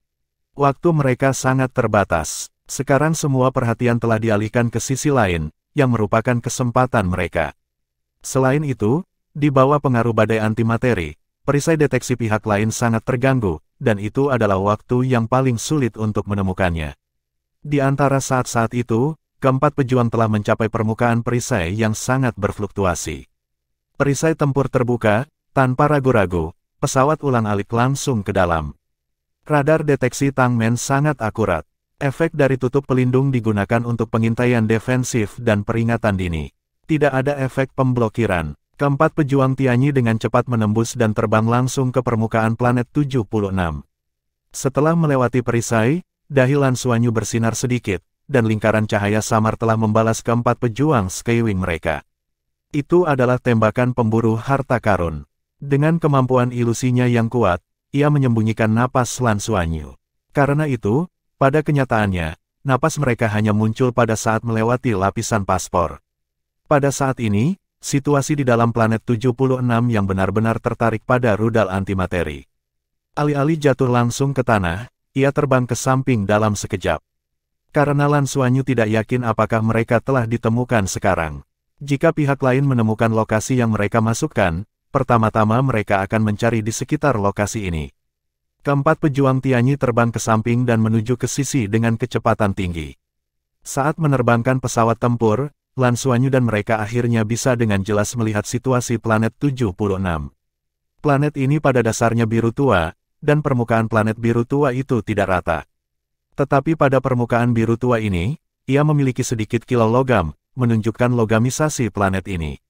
Waktu mereka sangat terbatas, sekarang semua perhatian telah dialihkan ke sisi lain, yang merupakan kesempatan mereka. Selain itu, di bawah pengaruh badai antimateri, perisai deteksi pihak lain sangat terganggu, dan itu adalah waktu yang paling sulit untuk menemukannya. Di antara saat-saat itu, keempat pejuang telah mencapai permukaan perisai yang sangat berfluktuasi. Perisai tempur terbuka, tanpa ragu-ragu, pesawat ulang-alik langsung ke dalam. Radar deteksi Tangmen sangat akurat. Efek dari tutup pelindung digunakan untuk pengintaian defensif dan peringatan dini. Tidak ada efek pemblokiran. Keempat pejuang Tianyi dengan cepat menembus dan terbang langsung ke permukaan planet 76. Setelah melewati perisai, dahi Lan Xuanyu bersinar sedikit, dan lingkaran cahaya samar telah membalas keempat pejuang Skywing mereka. Itu adalah tembakan pemburu harta karun. Dengan kemampuan ilusinya yang kuat, ia menyembunyikan napas Lan Xuanyu. Karena itu, pada kenyataannya, napas mereka hanya muncul pada saat melewati lapisan paspor. Pada saat ini, situasi di dalam planet 76 yang benar-benar tertarik pada rudal antimateri. Alih-alih jatuh langsung ke tanah, ia terbang ke samping dalam sekejap. Karena Lan Xuanyu tidak yakin apakah mereka telah ditemukan sekarang. Jika pihak lain menemukan lokasi yang mereka masukkan, pertama-tama mereka akan mencari di sekitar lokasi ini. Keempat pejuang Tianyi terbang ke samping dan menuju ke sisi dengan kecepatan tinggi. Saat menerbangkan pesawat tempur, Lan Xuanyu dan mereka akhirnya bisa dengan jelas melihat situasi planet 76. Planet ini pada dasarnya biru tua, dan permukaan planet biru tua itu tidak rata. Tetapi pada permukaan biru tua ini, ia memiliki sedikit kilau logam, menunjukkan logamisasi planet ini.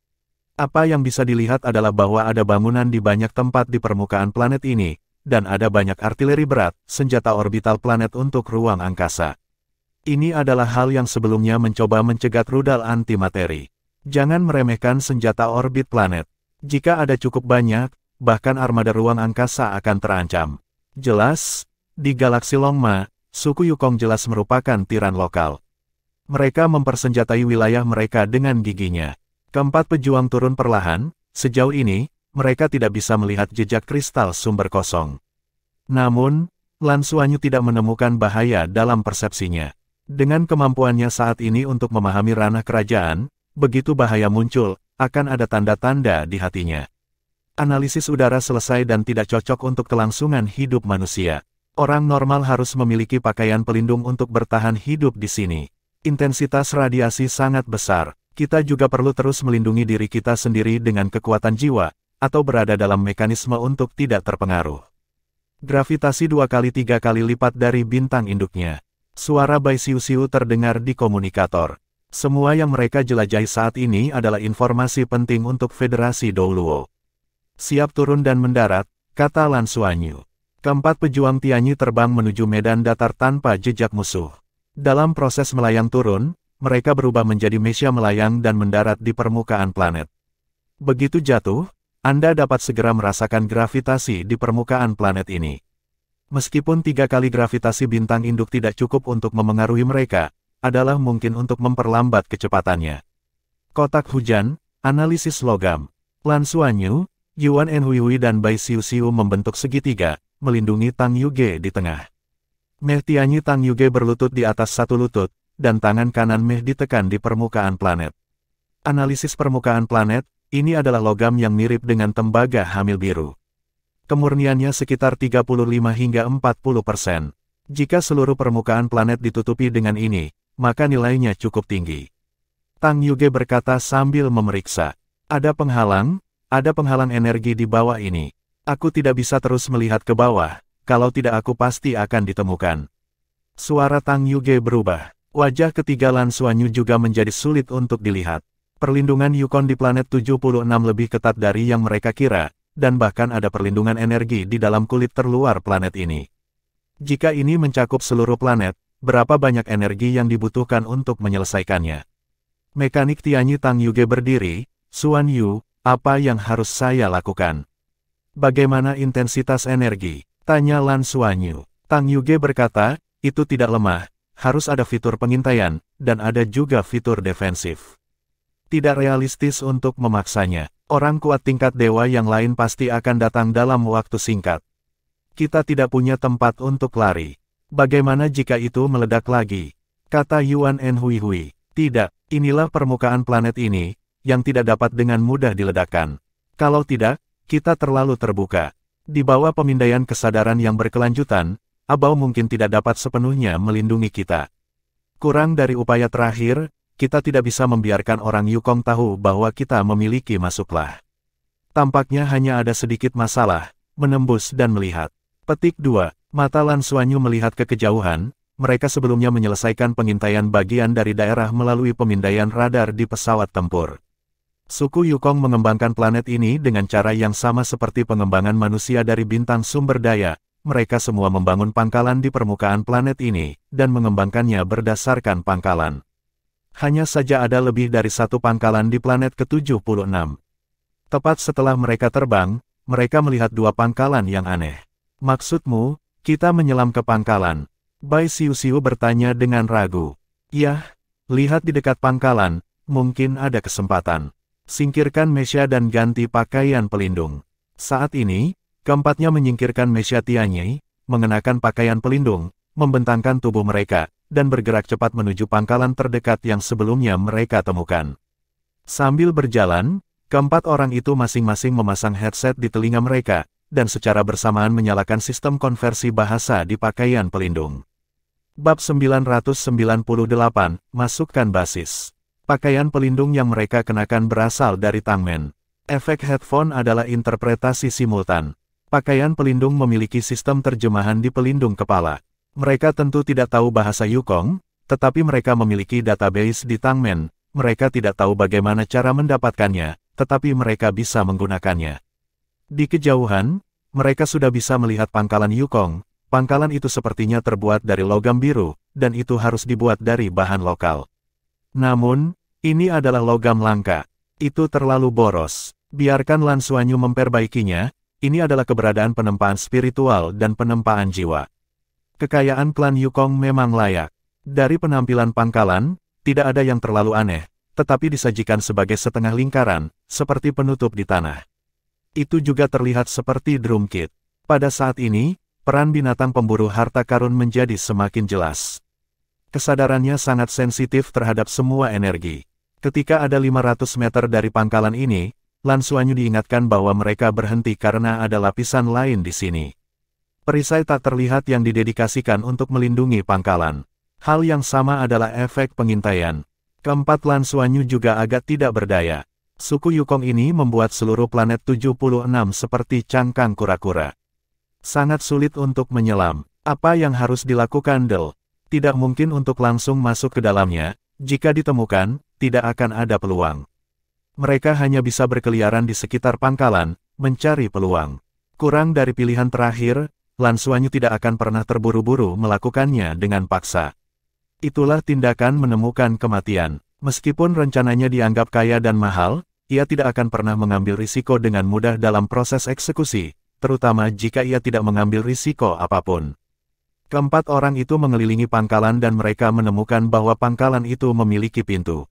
Apa yang bisa dilihat adalah bahwa ada bangunan di banyak tempat di permukaan planet ini, dan ada banyak artileri berat, senjata orbital planet untuk ruang angkasa. Ini adalah hal yang sebelumnya mencoba mencegat rudal antimateri. Jangan meremehkan senjata orbit planet. Jika ada cukup banyak, bahkan armada ruang angkasa akan terancam. Jelas, di galaksi Longma, suku Yukong jelas merupakan tiran lokal. Mereka mempersenjatai wilayah mereka dengan giginya. Keempat pejuang turun perlahan, sejauh ini, mereka tidak bisa melihat jejak kristal sumber kosong. Namun, Lan Xuanyu tidak menemukan bahaya dalam persepsinya. Dengan kemampuannya saat ini untuk memahami ranah kerajaan, begitu bahaya muncul, akan ada tanda-tanda di hatinya. Analisis udara selesai dan tidak cocok untuk kelangsungan hidup manusia. Orang normal harus memiliki pakaian pelindung untuk bertahan hidup di sini. Intensitas radiasi sangat besar. Kita juga perlu terus melindungi diri kita sendiri dengan kekuatan jiwa, atau berada dalam mekanisme untuk tidak terpengaruh. Gravitasi 2-3 kali lipat dari bintang induknya. Suara Bai Xiu-Xiu terdengar di komunikator. Semua yang mereka jelajahi saat ini adalah informasi penting untuk Federasi Douluo. Siap turun dan mendarat, kata Lan Xuanyu. Keempat pejuang Tianyi terbang menuju medan datar tanpa jejak musuh. Dalam proses melayang turun, mereka berubah menjadi mesia melayang dan mendarat di permukaan planet. Begitu jatuh, Anda dapat segera merasakan gravitasi di permukaan planet ini. Meskipun 3 kali gravitasi bintang induk tidak cukup untuk memengaruhi mereka, adalah mungkin untuk memperlambat kecepatannya. Kotak hujan, analisis logam. Lan Xuanyu, Yuan Enhuihui dan Bai Xiu-Xiu membentuk segitiga, melindungi Tang Yuge di tengah. Meh Tianyi Tang Yuge berlutut di atas satu lutut, dan tangan kanan Meh ditekan di permukaan planet. Analisis permukaan planet, ini adalah logam yang mirip dengan tembaga hamil biru. Kemurniannya sekitar 35 hingga 40%. Jika seluruh permukaan planet ditutupi dengan ini, maka nilainya cukup tinggi. Tang Yuge berkata sambil memeriksa. Ada penghalang energi di bawah ini. Aku tidak bisa terus melihat ke bawah, kalau tidak aku pasti akan ditemukan. Suara Tang Yuge berubah. Wajah ketiga Lan Xuanyu juga menjadi sulit untuk dilihat. Perlindungan Yukon di planet 76 lebih ketat dari yang mereka kira, dan bahkan ada perlindungan energi di dalam kulit terluar planet ini. Jika ini mencakup seluruh planet, berapa banyak energi yang dibutuhkan untuk menyelesaikannya? Mekanik Tianyi Tang Yuge berdiri, Xuanyu, apa yang harus saya lakukan? Bagaimana intensitas energi? Tanya Lan Xuanyu. Tang Yuge berkata, itu tidak lemah, harus ada fitur pengintaian, dan ada juga fitur defensif. Tidak realistis untuk memaksanya. Orang kuat tingkat dewa yang lain pasti akan datang dalam waktu singkat. Kita tidak punya tempat untuk lari. Bagaimana jika itu meledak lagi? Kata Yuan Enhuihui. Tidak, inilah permukaan planet ini, yang tidak dapat dengan mudah diledakkan. Kalau tidak, kita terlalu terbuka. Di bawah pemindaian kesadaran yang berkelanjutan, Abao mungkin tidak dapat sepenuhnya melindungi kita. Kurang dari upaya terakhir, kita tidak bisa membiarkan orang Yukong tahu bahwa kita memiliki masuklah. Tampaknya hanya ada sedikit masalah, menembus dan melihat. Petik 2. Mata Lan Xuanyu melihat ke kejauhan, mereka sebelumnya menyelesaikan pengintaian bagian dari daerah melalui pemindaian radar di pesawat tempur. Suku Yukong mengembangkan planet ini dengan cara yang sama seperti pengembangan manusia dari bintang sumber daya. Mereka semua membangun pangkalan di permukaan planet ini, dan mengembangkannya berdasarkan pangkalan. Hanya saja ada lebih dari satu pangkalan di planet ke-76. Tepat setelah mereka terbang, mereka melihat dua pangkalan yang aneh. Maksudmu, kita menyelam ke pangkalan? Bai Xiu-Xiu bertanya dengan ragu. Yah, lihat di dekat pangkalan, mungkin ada kesempatan. Singkirkan mesia dan ganti pakaian pelindung. Saat ini, keempatnya menyingkirkan mesia Tianyi, mengenakan pakaian pelindung, membentangkan tubuh mereka, dan bergerak cepat menuju pangkalan terdekat yang sebelumnya mereka temukan. Sambil berjalan, keempat orang itu masing-masing memasang headset di telinga mereka, dan secara bersamaan menyalakan sistem konversi bahasa di pakaian pelindung. Bab 998, Masukkan basis. Pakaian pelindung yang mereka kenakan berasal dari Tangmen. Efek headphone adalah interpretasi simultan. Pakaian pelindung memiliki sistem terjemahan di pelindung kepala. Mereka tentu tidak tahu bahasa Yukong, tetapi mereka memiliki database di Tangmen. Mereka tidak tahu bagaimana cara mendapatkannya, tetapi mereka bisa menggunakannya. Di kejauhan, mereka sudah bisa melihat pangkalan Yukong. Pangkalan itu sepertinya terbuat dari logam biru, dan itu harus dibuat dari bahan lokal. Namun, ini adalah logam langka. Itu terlalu boros. Biarkan Lan Xuanyu memperbaikinya. Ini adalah keberadaan penempaan spiritual dan penempaan jiwa. Kekayaan klan Yukong memang layak. Dari penampilan pangkalan, tidak ada yang terlalu aneh, tetapi disajikan sebagai setengah lingkaran, seperti penutup di tanah. Itu juga terlihat seperti drum kit. Pada saat ini, peran binatang pemburu harta karun menjadi semakin jelas. Kesadarannya sangat sensitif terhadap semua energi. Ketika ada 500 meter dari pangkalan ini, Lan Xuanyu diingatkan bahwa mereka berhenti karena ada lapisan lain di sini. Perisai tak terlihat yang didedikasikan untuk melindungi pangkalan. Hal yang sama adalah efek pengintaian. Keempat, Lan Xuanyu juga agak tidak berdaya. Suku Yukong ini membuat seluruh planet 76 seperti cangkang kura-kura. Sangat sulit untuk menyelam. Apa yang harus dilakukan Del? Tidak mungkin untuk langsung masuk ke dalamnya. Jika ditemukan, tidak akan ada peluang. Mereka hanya bisa berkeliaran di sekitar pangkalan, mencari peluang. Kurang dari pilihan terakhir, Lan Xuanyu tidak akan pernah terburu-buru melakukannya dengan paksa. Itulah tindakan menemukan kematian. Meskipun rencananya dianggap kaya dan mahal, ia tidak akan pernah mengambil risiko dengan mudah dalam proses eksekusi, terutama jika ia tidak mengambil risiko apapun. Keempat orang itu mengelilingi pangkalan dan mereka menemukan bahwa pangkalan itu memiliki pintu.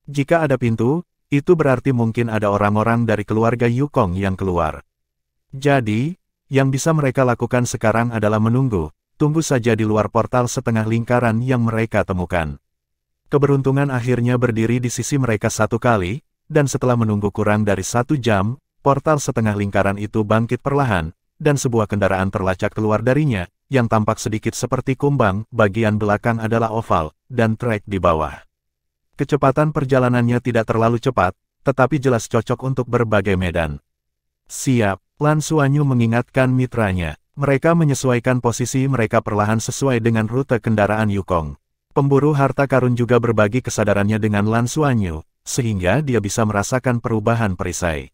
Jika ada pintu, itu berarti mungkin ada orang-orang dari keluarga Yukong yang keluar. Jadi, yang bisa mereka lakukan sekarang adalah menunggu, tunggu saja di luar portal setengah lingkaran yang mereka temukan. Keberuntungan akhirnya berdiri di sisi mereka satu kali, dan setelah menunggu kurang dari 1 jam, portal setengah lingkaran itu bangkit perlahan, dan sebuah kendaraan terlacak keluar darinya, yang tampak sedikit seperti kumbang, bagian belakang adalah oval, dan trek di bawah. Kecepatan perjalanannya tidak terlalu cepat, tetapi jelas cocok untuk berbagai medan. Siap, Lan Xuanyu mengingatkan mitranya. Mereka menyesuaikan posisi mereka perlahan sesuai dengan rute kendaraan Yukong. Pemburu harta karun juga berbagi kesadarannya dengan Lan Xuanyu, sehingga dia bisa merasakan perubahan perisai.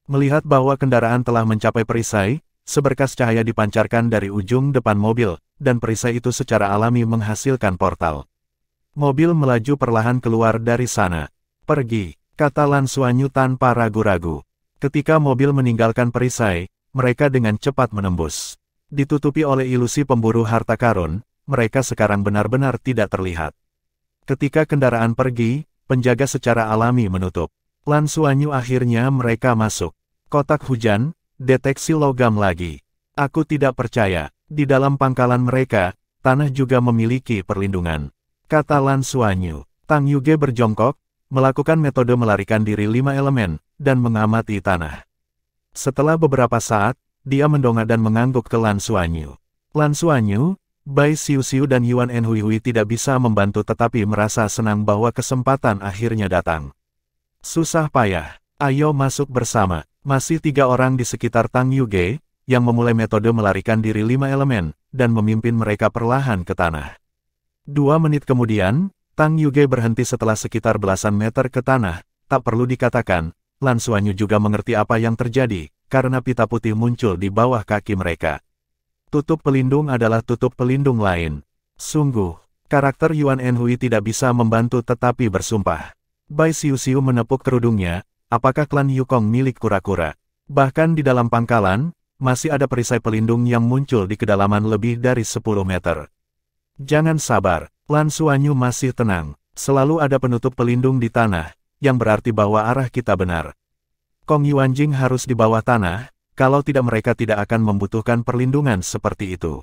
Melihat bahwa kendaraan telah mencapai perisai, seberkas cahaya dipancarkan dari ujung depan mobil, dan perisai itu secara alami menghasilkan portal. Mobil melaju perlahan keluar dari sana. Pergi, kata Lan Xuanyu tanpa ragu-ragu. Ketika mobil meninggalkan perisai, mereka dengan cepat menembus. Ditutupi oleh ilusi pemburu harta karun, mereka sekarang benar-benar tidak terlihat. Ketika kendaraan pergi, penjaga secara alami menutup. Lan Xuanyu akhirnya mereka masuk. Kotak hujan, deteksi logam lagi. Aku tidak percaya, di dalam pangkalan mereka, tanah juga memiliki perlindungan. Kata Lan Xuanyu. Tang Yuge berjongkok, melakukan metode melarikan diri 5 elemen, dan mengamati tanah. Setelah beberapa saat, dia mendongak dan mengangguk ke Lan Xuanyu. Lan Xuanyu, Bai Xiuxiu dan Yuan Enhuihui tidak bisa membantu tetapi merasa senang bahwa kesempatan akhirnya datang. Susah payah, ayo masuk bersama. Masih 3 orang di sekitar Tang Yuge, yang memulai metode melarikan diri 5 elemen, dan memimpin mereka perlahan ke tanah. 2 menit kemudian, Tang Yuge berhenti setelah sekitar belasan meter ke tanah. Tak perlu dikatakan, Lan Xuanyu juga mengerti apa yang terjadi, karena pita putih muncul di bawah kaki mereka. Tutup pelindung adalah tutup pelindung lain. Sungguh, karakter Yuan Enhui tidak bisa membantu tetapi bersumpah. Bai Xiuxiu menepuk kerudungnya, apakah klan Yukong milik kura-kura? Bahkan di dalam pangkalan, masih ada perisai pelindung yang muncul di kedalaman lebih dari 10 meter. Jangan sabar, Lan Xuanyu masih tenang. Selalu ada penutup pelindung di tanah, yang berarti bahwa arah kita benar. Kong Yuanjing harus di bawah tanah, kalau tidak mereka tidak akan membutuhkan perlindungan seperti itu.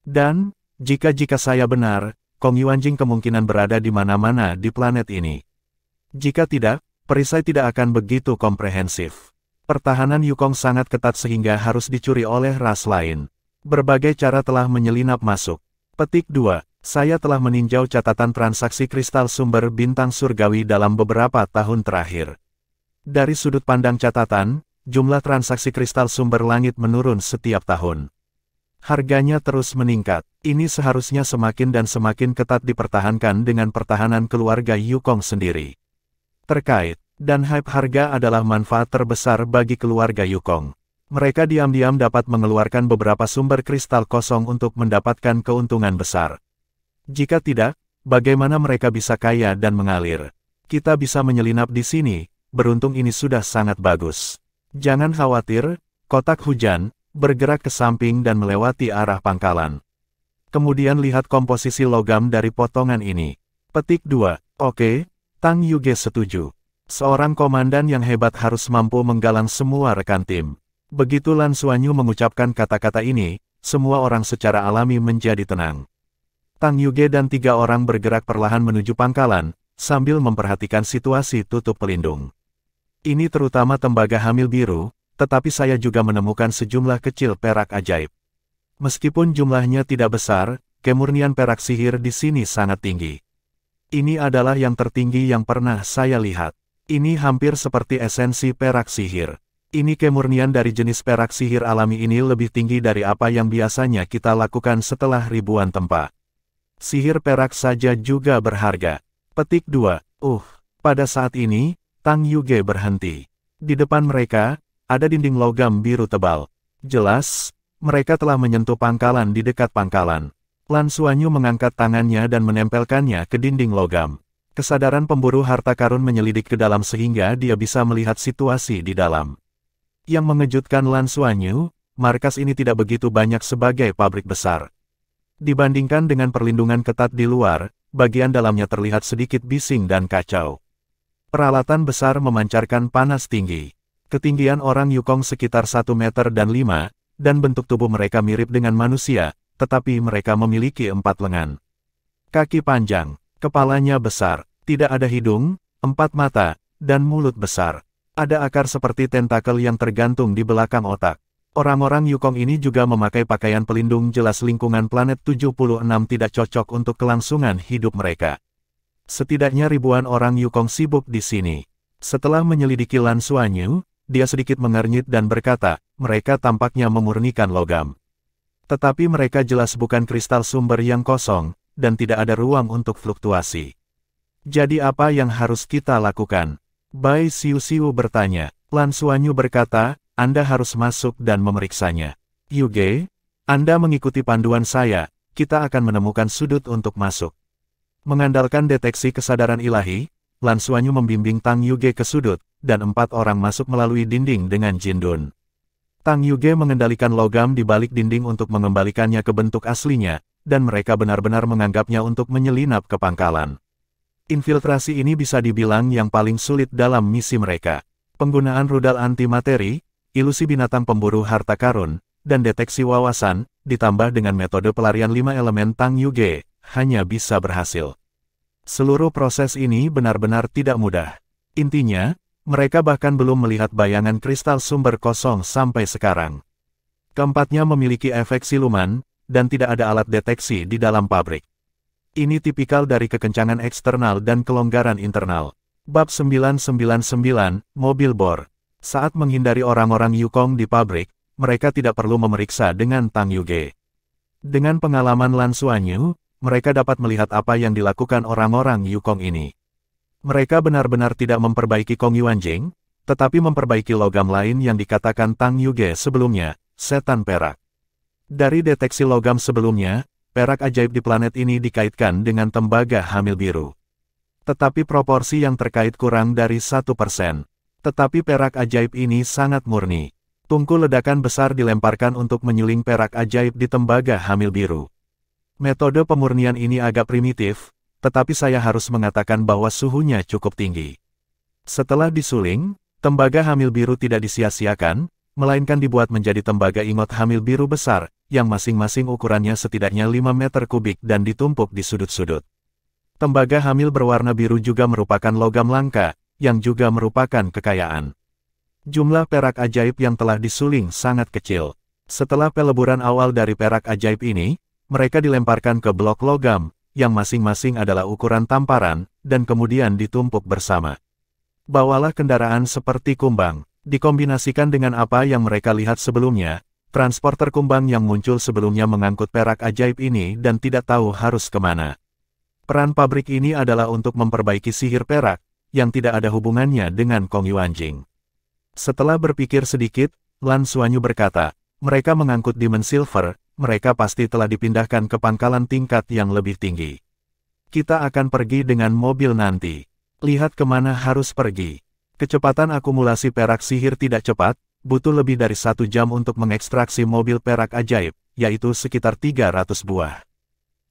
Dan, jika saya benar, Kong Yuanjing kemungkinan berada di mana-mana di planet ini. Jika tidak, perisai tidak akan begitu komprehensif. Pertahanan Yukong sangat ketat sehingga harus dicuri oleh ras lain. Berbagai cara telah menyelinap masuk. Petik 2. Saya telah meninjau catatan transaksi kristal sumber bintang surgawi dalam beberapa tahun terakhir. Dari sudut pandang catatan, jumlah transaksi kristal sumber langit menurun setiap tahun. Harganya terus meningkat. Ini seharusnya semakin dan semakin ketat dipertahankan dengan pertahanan keluarga Yukong sendiri. Terkait, dan hype harga adalah manfaat terbesar bagi keluarga Yukong. Mereka diam-diam dapat mengeluarkan beberapa sumber kristal kosong untuk mendapatkan keuntungan besar. Jika tidak, bagaimana mereka bisa kaya dan mengalir? Kita bisa menyelinap di sini, beruntung ini sudah sangat bagus. Jangan khawatir, kotak hujan, bergerak ke samping dan melewati arah pangkalan. Kemudian lihat komposisi logam dari potongan ini. Petik 2. Oke, Tang Yuge setuju. Seorang komandan yang hebat harus mampu menggalang semua rekan tim. Begitu Lan Xuanyu mengucapkan kata-kata ini, semua orang secara alami menjadi tenang. Tang Yuge dan 3 orang bergerak perlahan menuju pangkalan, sambil memperhatikan situasi tutup pelindung. Ini terutama tembaga hamil biru, tetapi saya juga menemukan sejumlah kecil perak ajaib. Meskipun jumlahnya tidak besar, kemurnian perak sihir di sini sangat tinggi. Ini adalah yang tertinggi yang pernah saya lihat. Ini hampir seperti esensi perak sihir. Ini kemurnian dari jenis perak sihir alami ini lebih tinggi dari apa yang biasanya kita lakukan setelah ribuan tempa. Sihir perak saja juga berharga. Petik 2. Pada saat ini, Tang Yuge berhenti. Di depan mereka, ada dinding logam biru tebal. Jelas, mereka telah menyentuh pangkalan di dekat pangkalan. Lan Xuanyu mengangkat tangannya dan menempelkannya ke dinding logam. Kesadaran pemburu harta karun menyelidik ke dalam sehingga dia bisa melihat situasi di dalam. Yang mengejutkan Lan Xuanyu, markas ini tidak begitu banyak sebagai pabrik besar. Dibandingkan dengan perlindungan ketat di luar, bagian dalamnya terlihat sedikit bising dan kacau. Peralatan besar memancarkan panas tinggi. Ketinggian orang Yukong sekitar 1 meter dan 5, dan bentuk tubuh mereka mirip dengan manusia, tetapi mereka memiliki 4 lengan. Kaki panjang, kepalanya besar, tidak ada hidung, 4 mata, dan mulut besar. Ada akar seperti tentakel yang tergantung di belakang otak. Orang-orang Yukong ini juga memakai pakaian pelindung jelas lingkungan planet 76 tidak cocok untuk kelangsungan hidup mereka. Setidaknya ribuan orang Yukong sibuk di sini. Setelah menyelidiki Lan Xuanyu, dia sedikit mengernyit dan berkata, mereka tampaknya memurnikan logam. Tetapi mereka jelas bukan kristal sumber yang kosong, dan tidak ada ruang untuk fluktuasi. Jadi apa yang harus kita lakukan? Bai Xiu bertanya. Lan Xuanyu berkata, Anda harus masuk dan memeriksanya. Yuge, Anda mengikuti panduan saya, kita akan menemukan sudut untuk masuk. Mengandalkan deteksi kesadaran ilahi, Lan Xuanyu membimbing Tang Yuge ke sudut, dan 4 orang masuk melalui dinding dengan Jindun. Tang Yuge mengendalikan logam di balik dinding untuk mengembalikannya ke bentuk aslinya, dan mereka benar-benar menganggapnya untuk menyelinap ke pangkalan. Infiltrasi ini bisa dibilang yang paling sulit dalam misi mereka. Penggunaan rudal antimateri, ilusi binatang pemburu harta karun, dan deteksi wawasan, ditambah dengan metode pelarian 5 elemen Tang Yuge, hanya bisa berhasil. Seluruh proses ini benar-benar tidak mudah. Intinya, mereka bahkan belum melihat bayangan kristal sumber kosong sampai sekarang. Keempatnya memiliki efek siluman, dan tidak ada alat deteksi di dalam pabrik. Ini tipikal dari kekencangan eksternal dan kelonggaran internal. Bab 999, Mobil Bor. Saat menghindari orang-orang Yukong di pabrik, mereka tidak perlu memeriksa dengan Tang Yuge. Dengan pengalaman Lan Xuanyu, mereka dapat melihat apa yang dilakukan orang-orang Yukong ini. Mereka benar-benar tidak memperbaiki Kong Yuanjing, tetapi memperbaiki logam lain yang dikatakan Tang Yuge sebelumnya, setan perak. Dari deteksi logam sebelumnya, perak ajaib di planet ini dikaitkan dengan tembaga hamil biru. Tetapi proporsi yang terkait kurang dari 1%. Tetapi perak ajaib ini sangat murni. Tungku ledakan besar dilemparkan untuk menyuling perak ajaib di tembaga hamil biru. Metode pemurnian ini agak primitif, tetapi saya harus mengatakan bahwa suhunya cukup tinggi. Setelah disuling, tembaga hamil biru tidak disia-siakan, melainkan dibuat menjadi tembaga ingot hamil biru besar, yang masing-masing ukurannya setidaknya 5 meter kubik dan ditumpuk di sudut-sudut. Tembaga hamil berwarna biru juga merupakan logam langka, yang juga merupakan kekayaan. Jumlah perak ajaib yang telah disuling sangat kecil. Setelah peleburan awal dari perak ajaib ini, mereka dilemparkan ke blok logam, yang masing-masing adalah ukuran tamparan, dan kemudian ditumpuk bersama. Bawalah kendaraan seperti kumbang, dikombinasikan dengan apa yang mereka lihat sebelumnya. Transporter kumbang yang muncul sebelumnya mengangkut perak ajaib ini dan tidak tahu harus kemana. Peran pabrik ini adalah untuk memperbaiki sihir perak, yang tidak ada hubungannya dengan Kong Yuanjing. Setelah berpikir sedikit, Lan Xuanyu berkata, mereka mengangkut Demon Silver, mereka pasti telah dipindahkan ke pangkalan tingkat yang lebih tinggi. Kita akan pergi dengan mobil nanti. Lihat kemana harus pergi. Kecepatan akumulasi perak sihir tidak cepat, butuh lebih dari 1 jam untuk mengekstraksi mobil perak ajaib, yaitu sekitar 300 buah.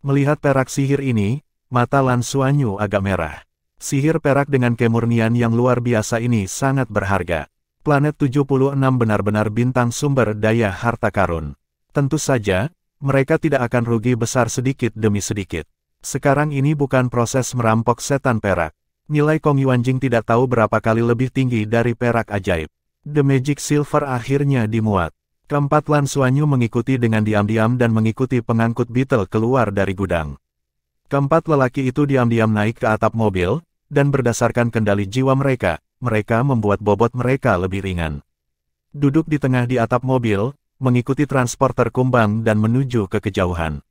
Melihat perak sihir ini, mata Lan Xuanyu agak merah. Sihir perak dengan kemurnian yang luar biasa ini sangat berharga. Planet 76 benar-benar bintang sumber daya harta karun. Tentu saja, mereka tidak akan rugi besar sedikit demi sedikit. Sekarang ini bukan proses merampok setan perak. Nilai Kong Yuanjing tidak tahu berapa kali lebih tinggi dari perak ajaib. The Magic Silver akhirnya dimuat. Keempat Lan Xuanyu mengikuti dengan diam-diam dan mengikuti pengangkut Beetle keluar dari gudang. Keempat lelaki itu diam-diam naik ke atap mobil, dan berdasarkan kendali jiwa mereka membuat bobot mereka lebih ringan. Duduk di tengah di atap mobil, mengikuti transporter kumbang dan menuju ke kejauhan.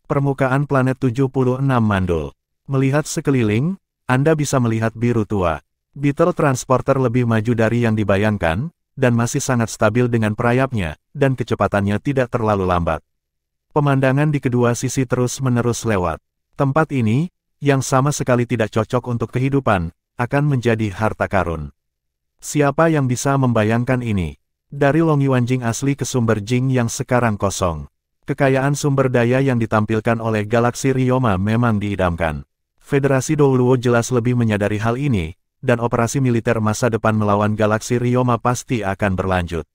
Permukaan planet 76 mandul. Melihat sekeliling, Anda bisa melihat biru tua. Beetle transporter lebih maju dari yang dibayangkan, dan masih sangat stabil dengan perayapnya, dan kecepatannya tidak terlalu lambat. Pemandangan di kedua sisi terus-menerus lewat. Tempat ini, yang sama sekali tidak cocok untuk kehidupan, akan menjadi harta karun. Siapa yang bisa membayangkan ini? Dari Long Yuanjing asli ke sumber Jing yang sekarang kosong. Kekayaan sumber daya yang ditampilkan oleh galaksi Ryoma memang diidamkan. Federasi Douluo jelas lebih menyadari hal ini, dan operasi militer masa depan melawan galaksi Ryoma pasti akan berlanjut.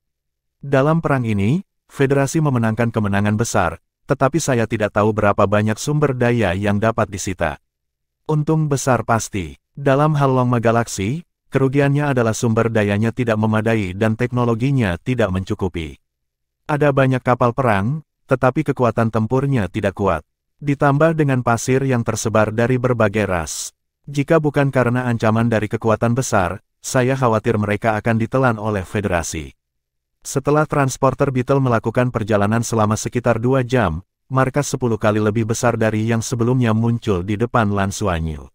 Dalam perang ini, Federasi memenangkan kemenangan besar, tetapi saya tidak tahu berapa banyak sumber daya yang dapat disita. Untung besar pasti. Dalam hal Longma Galaksi, kerugiannya adalah sumber dayanya tidak memadai dan teknologinya tidak mencukupi. Ada banyak kapal perang, tetapi kekuatan tempurnya tidak kuat. Ditambah dengan pasir yang tersebar dari berbagai ras. Jika bukan karena ancaman dari kekuatan besar, saya khawatir mereka akan ditelan oleh Federasi. Setelah transporter Beetle melakukan perjalanan selama sekitar 2 jam, markas 10 kali lebih besar dari yang sebelumnya muncul di depan Lan Xuanyu.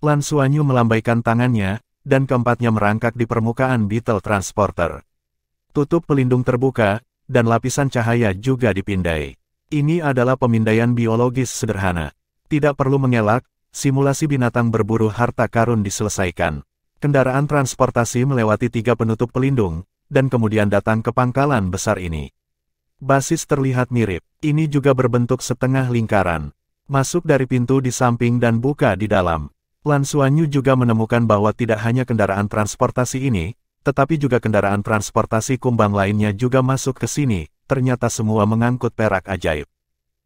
Lan Xuanyu melambaikan tangannya, dan keempatnya merangkak di permukaan Beetle Transporter. Tutup pelindung terbuka, dan lapisan cahaya juga dipindai. Ini adalah pemindaian biologis sederhana. Tidak perlu mengelak, simulasi binatang berburu harta karun diselesaikan. Kendaraan transportasi melewati 3 penutup pelindung, dan kemudian datang ke pangkalan besar ini. Basis terlihat mirip, ini juga berbentuk setengah lingkaran. Masuk dari pintu di samping dan buka di dalam. Lan Xuanyu juga menemukan bahwa tidak hanya kendaraan transportasi ini, tetapi juga kendaraan transportasi kumbang lainnya juga masuk ke sini, ternyata semua mengangkut perak ajaib.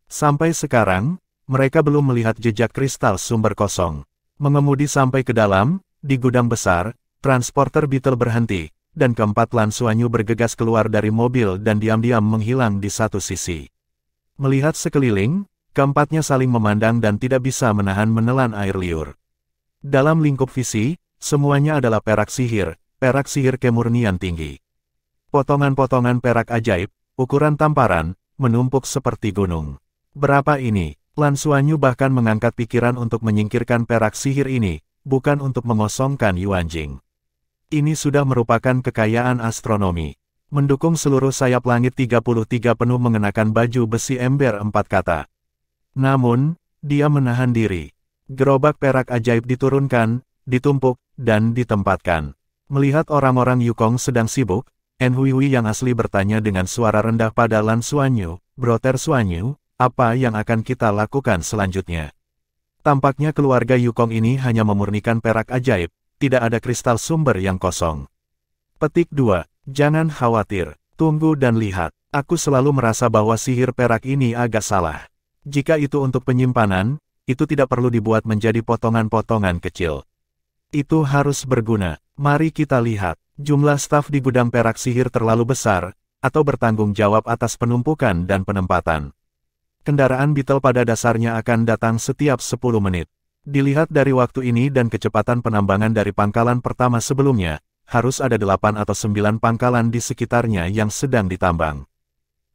Sampai sekarang, mereka belum melihat jejak kristal sumber kosong. Mengemudi sampai ke dalam, di gudang besar, transporter Beetle berhenti, dan keempat Lan Xuanyu bergegas keluar dari mobil dan diam-diam menghilang di satu sisi. Melihat sekeliling, keempatnya saling memandang dan tidak bisa menahan air liur. Dalam lingkup visi, semuanya adalah perak sihir kemurnian tinggi. Potongan-potongan perak ajaib, ukuran tamparan, menumpuk seperti gunung. Berapa ini? Lan Xuanyu bahkan mengangkat pikiran untuk menyingkirkan perak sihir ini, bukan untuk mengosongkan Yuanjing. Ini sudah merupakan kekayaan astronomi. Mendukung seluruh sayap langit 33 penuh mengenakan baju besi ember 4 kata. Namun, dia menahan diri. Gerobak perak ajaib diturunkan, ditumpuk, dan ditempatkan. Melihat orang-orang Yukong sedang sibuk, En Huihui yang asli bertanya dengan suara rendah pada Lan Xuanyu, "Brother Xuanyu, apa yang akan kita lakukan selanjutnya?" Tampaknya keluarga Yukong ini hanya memurnikan perak ajaib, tidak ada kristal sumber yang kosong. Petik 2. Jangan khawatir, tunggu dan lihat. Aku selalu merasa bahwa sihir perak ini agak salah. Jika itu untuk penyimpanan, itu tidak perlu dibuat menjadi potongan-potongan kecil. Itu harus berguna. Mari kita lihat. Jumlah staf di gudang perak sihir terlalu besar, atau bertanggung jawab atas penumpukan dan penempatan. Kendaraan Beetle pada dasarnya akan datang setiap 10 menit. Dilihat dari waktu ini dan kecepatan penambangan dari pangkalan pertama sebelumnya, harus ada 8 atau 9 pangkalan di sekitarnya yang sedang ditambang.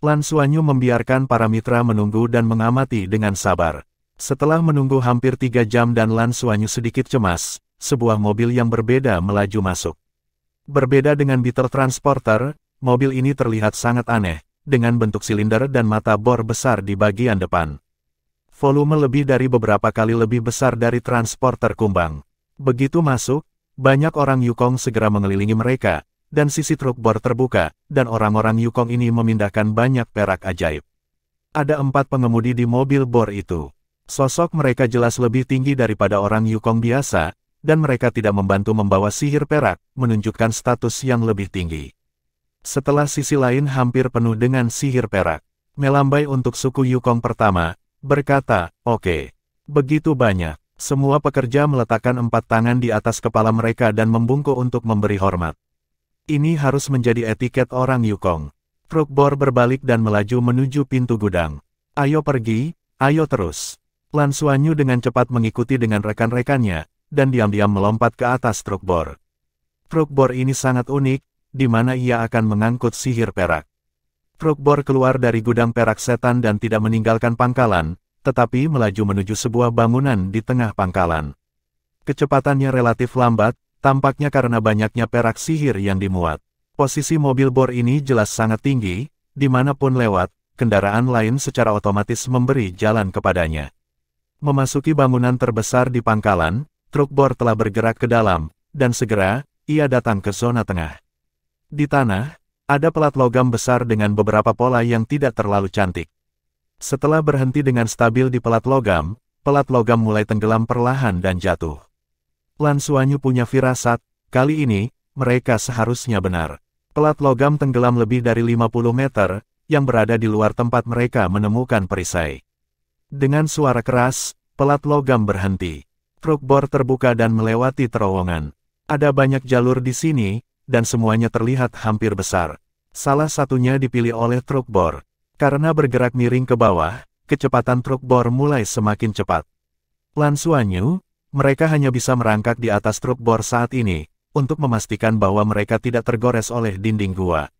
Lan Xuanyu membiarkan para mitra menunggu dan mengamati dengan sabar. Setelah menunggu hampir 3 jam dan Lan Xuanyu sedikit cemas, sebuah mobil yang berbeda melaju masuk. Berbeda dengan Beetle Transporter, mobil ini terlihat sangat aneh, dengan bentuk silinder dan mata bor besar di bagian depan. Volume lebih dari beberapa kali lebih besar dari transporter kumbang. Begitu masuk, banyak orang Yukong segera mengelilingi mereka, dan sisi truk bor terbuka, dan orang-orang Yukong ini memindahkan banyak perak ajaib. Ada 4 pengemudi di mobil bor itu. Sosok mereka jelas lebih tinggi daripada orang Yukong biasa, dan mereka tidak membantu membawa sihir perak, menunjukkan status yang lebih tinggi. Setelah sisi lain hampir penuh dengan sihir perak, melambai untuk suku Yukong pertama, berkata, "Oke." Begitu banyak, semua pekerja meletakkan 4 tangan di atas kepala mereka dan membungkuk untuk memberi hormat. Ini harus menjadi etiket orang Yukong. Truk bor berbalik dan melaju menuju pintu gudang. "Ayo pergi, ayo terus." Lan Xuanyu dengan cepat mengikuti dengan rekan-rekannya, dan diam-diam melompat ke atas truk bor. Truk bor ini sangat unik, di mana ia akan mengangkut sihir perak. Truk bor keluar dari gudang perak setan dan tidak meninggalkan pangkalan, tetapi melaju menuju sebuah bangunan di tengah pangkalan. Kecepatannya relatif lambat, tampaknya karena banyaknya perak sihir yang dimuat. Posisi mobil bor ini jelas sangat tinggi, dimanapun lewat, kendaraan lain secara otomatis memberi jalan kepadanya. Memasuki bangunan terbesar di pangkalan, truk bor telah bergerak ke dalam, dan segera, ia datang ke zona tengah. Di tanah, ada pelat logam besar dengan beberapa pola yang tidak terlalu cantik. Setelah berhenti dengan stabil di pelat logam mulai tenggelam perlahan dan jatuh. Lan Xuanyu punya firasat, kali ini, mereka seharusnya benar. Pelat logam tenggelam lebih dari 50 meter, yang berada di luar tempat mereka menemukan perisai. Dengan suara keras, pelat logam berhenti. Truk bor terbuka dan melewati terowongan. Ada banyak jalur di sini, dan semuanya terlihat hampir besar. Salah satunya dipilih oleh truk bor. Karena bergerak miring ke bawah, kecepatan truk bor mulai semakin cepat. Lan Xuanyu, mereka hanya bisa merangkak di atas truk bor saat ini, untuk memastikan bahwa mereka tidak tergores oleh dinding gua.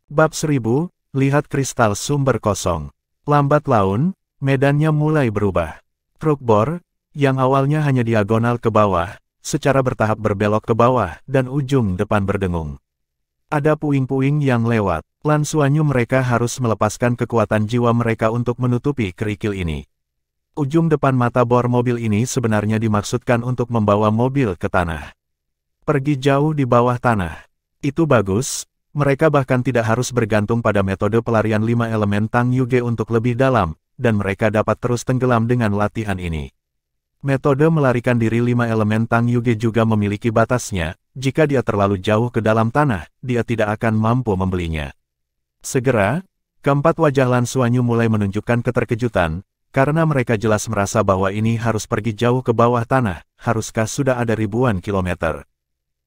Bab 1000, lihat kristal sumber kosong. Lambat laun, medannya mulai berubah. Truk bor, yang awalnya hanya diagonal ke bawah, secara bertahap berbelok ke bawah dan ujung depan berdengung. Ada puing-puing yang lewat. Lan Xuanyu mereka harus melepaskan kekuatan jiwa mereka untuk menutupi kerikil ini. Ujung depan mata bor mobil ini sebenarnya dimaksudkan untuk membawa mobil ke tanah. Pergi jauh di bawah tanah. Itu bagus, mereka bahkan tidak harus bergantung pada metode pelarian 5 elemen Tang Yuge untuk lebih dalam, dan mereka dapat terus tenggelam dengan latihan ini. Metode melarikan diri 5 elemen Tang Yuge juga memiliki batasnya, jika dia terlalu jauh ke dalam tanah, dia tidak akan mampu membelinya. Segera, keempat wajah Lan Xuanyu mulai menunjukkan keterkejutan, karena mereka jelas merasa bahwa ini harus pergi jauh ke bawah tanah, haruskah sudah ada ribuan kilometer.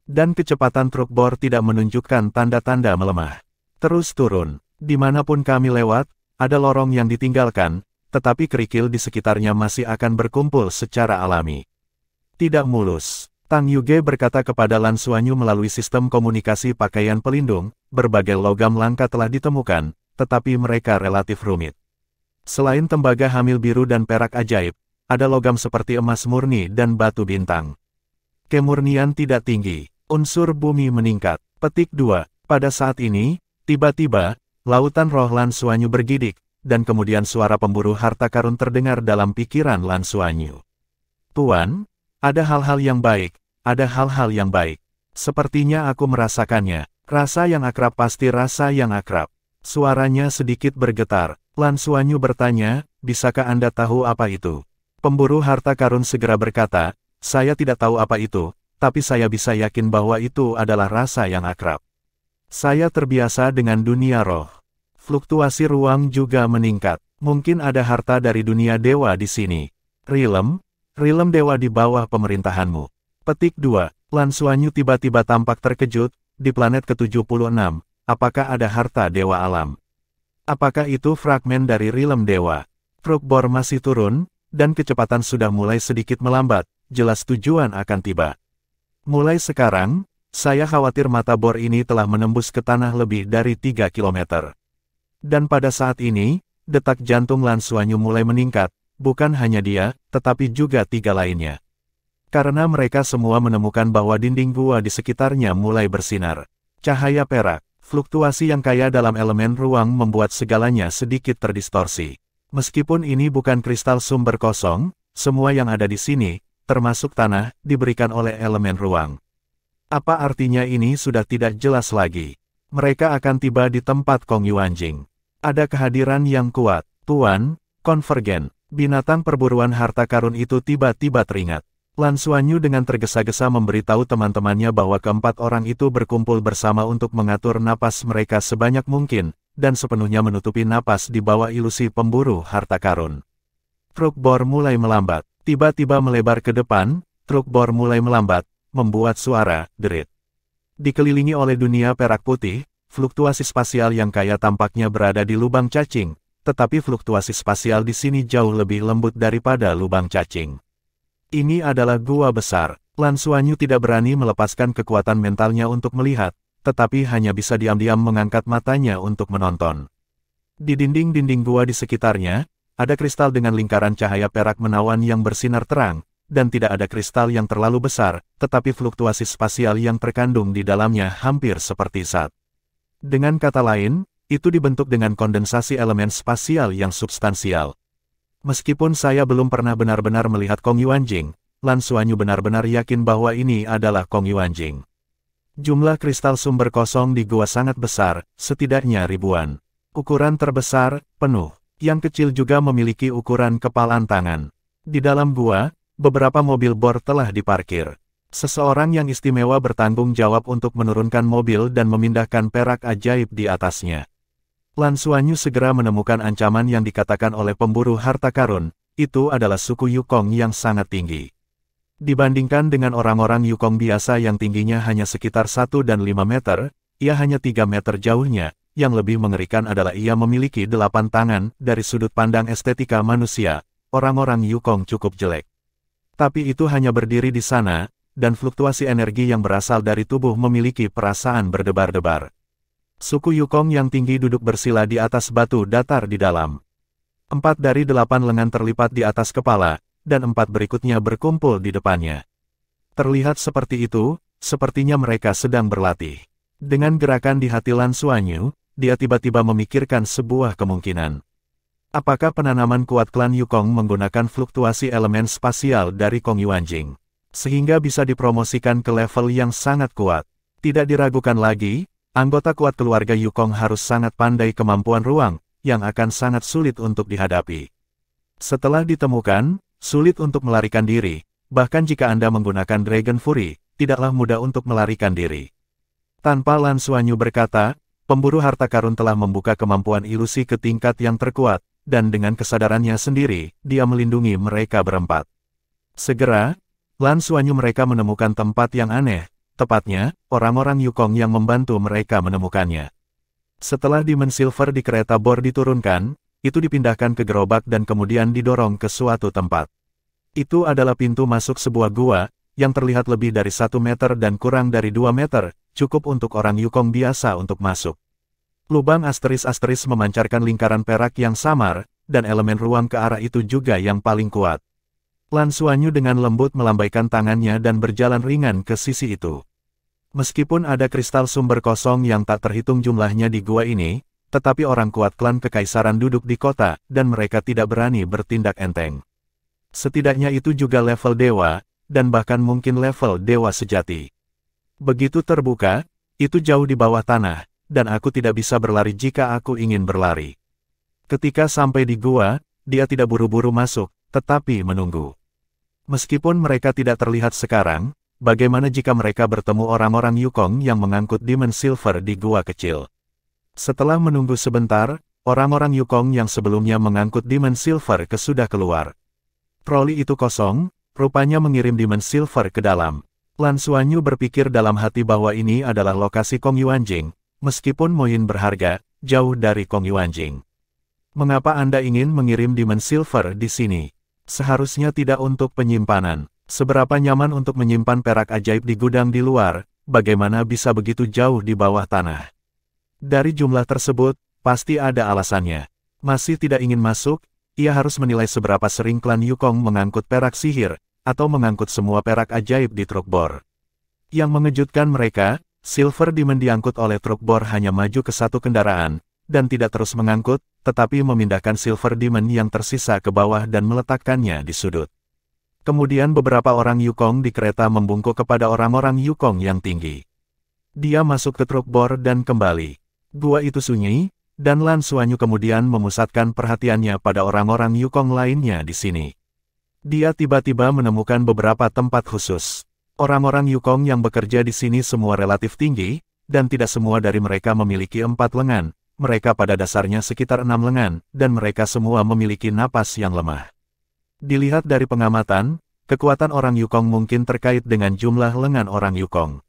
Dan kecepatan truk bor tidak menunjukkan tanda-tanda melemah. Terus turun, dimanapun kami lewat, ada lorong yang ditinggalkan, tetapi kerikil di sekitarnya masih akan berkumpul secara alami. Tidak mulus. Tang Yuge berkata kepada Lan Xuanyu melalui sistem komunikasi pakaian pelindung, berbagai logam langka telah ditemukan, tetapi mereka relatif rumit. Selain tembaga hamil biru dan perak ajaib, ada logam seperti emas murni dan batu bintang. Kemurnian tidak tinggi, unsur bumi meningkat. Petik 2. Pada saat ini, tiba-tiba, lautan roh Lan Xuanyu bergidik, dan kemudian suara pemburu harta karun terdengar dalam pikiran Lan Xuanyu. "Tuan, ada hal-hal yang baik, ada hal-hal yang baik. Sepertinya aku merasakannya. Rasa yang akrab pasti rasa yang akrab." Suaranya sedikit bergetar. Lan Xuanyu bertanya, "Bisakah Anda tahu apa itu?" Pemburu harta karun segera berkata, "Saya tidak tahu apa itu, tapi saya bisa yakin bahwa itu adalah rasa yang akrab. Saya terbiasa dengan dunia roh. Fluktuasi ruang juga meningkat. Mungkin ada harta dari dunia dewa di sini. Rilem dewa di bawah pemerintahanmu." Petik 2. Lan Xuanyu tiba-tiba tampak terkejut, di planet ke-76, apakah ada harta dewa alam? Apakah itu fragmen dari rilem dewa? Truk bor masih turun, dan kecepatan sudah mulai sedikit melambat, jelas tujuan akan tiba. Mulai sekarang, saya khawatir mata bor ini telah menembus ke tanah lebih dari 3 kilometer. Dan pada saat ini, detak jantung Lan Xuanyu mulai meningkat, bukan hanya dia, tetapi juga 3 lainnya. Karena mereka semua menemukan bahwa dinding gua di sekitarnya mulai bersinar. Cahaya perak. Fluktuasi yang kaya dalam elemen ruang membuat segalanya sedikit terdistorsi. Meskipun ini bukan kristal sumber kosong, semua yang ada di sini, termasuk tanah, diberikan oleh elemen ruang. Apa artinya ini sudah tidak jelas lagi. Mereka akan tiba di tempat Kong Yuanjing. Ada kehadiran yang kuat. Tuan, konvergen. Binatang perburuan harta karun itu tiba-tiba teringat. Lan Xuanyu dengan tergesa-gesa memberitahu teman-temannya bahwa keempat orang itu berkumpul bersama untuk mengatur napas mereka sebanyak mungkin, dan sepenuhnya menutupi napas di bawah ilusi pemburu harta karun. Truk bor mulai melambat. Tiba-tiba melebar ke depan, truk bor mulai melambat, membuat suara derit. Dikelilingi oleh dunia perak putih, fluktuasi spasial yang kaya tampaknya berada di lubang cacing, tetapi fluktuasi spasial di sini jauh lebih lembut daripada lubang cacing. Ini adalah gua besar. Lan Xuanyu tidak berani melepaskan kekuatan mentalnya untuk melihat, tetapi hanya bisa diam-diam mengangkat matanya untuk menonton. Di dinding-dinding gua di sekitarnya, ada kristal dengan lingkaran cahaya perak menawan yang bersinar terang, dan tidak ada kristal yang terlalu besar, tetapi fluktuasi spasial yang terkandung di dalamnya hampir seperti zat. Dengan kata lain, itu dibentuk dengan kondensasi elemen spasial yang substansial. Meskipun saya belum pernah benar-benar melihat Kong Yuanjing, Lan Xuanyu benar-benar yakin bahwa ini adalah Kong Yuanjing. Jumlah kristal sumber kosong di gua sangat besar, setidaknya ribuan. Ukuran terbesar, penuh. Yang kecil juga memiliki ukuran kepalan tangan. Di dalam gua, beberapa mobil bor telah diparkir. Seseorang yang istimewa bertanggung jawab untuk menurunkan mobil dan memindahkan perak ajaib di atasnya. Lan Xuanyu segera menemukan ancaman yang dikatakan oleh pemburu harta karun, itu adalah suku Yukong yang sangat tinggi. Dibandingkan dengan orang-orang Yukong biasa yang tingginya hanya sekitar 1 dan 5 meter, ia hanya 3 meter jauhnya, yang lebih mengerikan adalah ia memiliki 8 tangan. Dari sudut pandang estetika manusia, orang-orang Yukong cukup jelek. Tapi itu hanya berdiri di sana, dan fluktuasi energi yang berasal dari tubuh memiliki perasaan berdebar-debar. Suku Yukong yang tinggi duduk bersila di atas batu datar di dalam. 4 dari 8 lengan terlipat di atas kepala, dan 4 berikutnya berkumpul di depannya. Terlihat seperti itu, sepertinya mereka sedang berlatih. Dengan gerakan di hati Lan Xuanyu, dia tiba-tiba memikirkan sebuah kemungkinan. Apakah penanaman kuat klan Yukong menggunakan fluktuasi elemen spasial dari Kong Yuanjing, sehingga bisa dipromosikan ke level yang sangat kuat? Tidak diragukan lagi, anggota kuat keluarga Yukong harus sangat pandai kemampuan ruang, yang akan sangat sulit untuk dihadapi. Setelah ditemukan, sulit untuk melarikan diri, bahkan jika Anda menggunakan Dragon Fury, tidaklah mudah untuk melarikan diri. Tanpa Lan Xuanyu berkata, pemburu harta karun telah membuka kemampuan ilusi ke tingkat yang terkuat, dan dengan kesadarannya sendiri, dia melindungi mereka berempat. Segera, Lan Xuanyu mereka menemukan tempat yang aneh. Tepatnya, orang-orang Yukong yang membantu mereka menemukannya. Setelah Demon Silver di kereta bor diturunkan, itu dipindahkan ke gerobak dan kemudian didorong ke suatu tempat. Itu adalah pintu masuk sebuah gua, yang terlihat lebih dari 1 meter dan kurang dari 2 meter, cukup untuk orang Yukong biasa untuk masuk. Lubang asteris-asteris memancarkan lingkaran perak yang samar, dan elemen ruang ke arah itu juga yang paling kuat. Lan Xuanyu dengan lembut melambaikan tangannya dan berjalan ringan ke sisi itu. Meskipun ada kristal sumber kosong yang tak terhitung jumlahnya di gua ini, tetapi orang kuat klan kekaisaran duduk di kota, dan mereka tidak berani bertindak enteng. Setidaknya itu juga level dewa, dan bahkan mungkin level dewa sejati. Begitu terbuka, itu jauh di bawah tanah, dan aku tidak bisa berlari jika aku ingin berlari. Ketika sampai di gua, dia tidak buru-buru masuk, tetapi menunggu. Meskipun mereka tidak terlihat sekarang, bagaimana jika mereka bertemu orang-orang Yukong yang mengangkut Demon Silver di gua kecil? Setelah menunggu sebentar, orang-orang Yukong yang sebelumnya mengangkut Demon Silver sudah keluar. Troli itu kosong, rupanya mengirim Demon Silver ke dalam. Lan Xuanyu berpikir dalam hati bahwa ini adalah lokasi Kong Yuanjing, meskipun Moyin berharga, jauh dari Kong Yuanjing. Mengapa Anda ingin mengirim Demon Silver di sini? Seharusnya tidak untuk penyimpanan. Seberapa nyaman untuk menyimpan perak ajaib di gudang di luar, bagaimana bisa begitu jauh di bawah tanah? Dari jumlah tersebut, pasti ada alasannya. Masih tidak ingin masuk, ia harus menilai seberapa sering klan Yukong mengangkut perak sihir, atau mengangkut semua perak ajaib di truk bor. Yang mengejutkan mereka, Silver Demon diangkut oleh truk bor hanya maju ke satu kendaraan, dan tidak terus mengangkut, tetapi memindahkan Silver Demon yang tersisa ke bawah dan meletakkannya di sudut. Kemudian beberapa orang Yukong di kereta membungkuk kepada orang-orang Yukong yang tinggi. Dia masuk ke truk bor dan kembali. Gua itu sunyi, dan Lan Xuanyu kemudian memusatkan perhatiannya pada orang-orang Yukong lainnya di sini. Dia tiba-tiba menemukan beberapa tempat khusus. Orang-orang Yukong yang bekerja di sini semua relatif tinggi, dan tidak semua dari mereka memiliki 4 lengan. Mereka pada dasarnya sekitar 6 lengan, dan mereka semua memiliki napas yang lemah. Dilihat dari pengamatan, kekuatan orang Yukong mungkin terkait dengan jumlah lengan orang Yukong.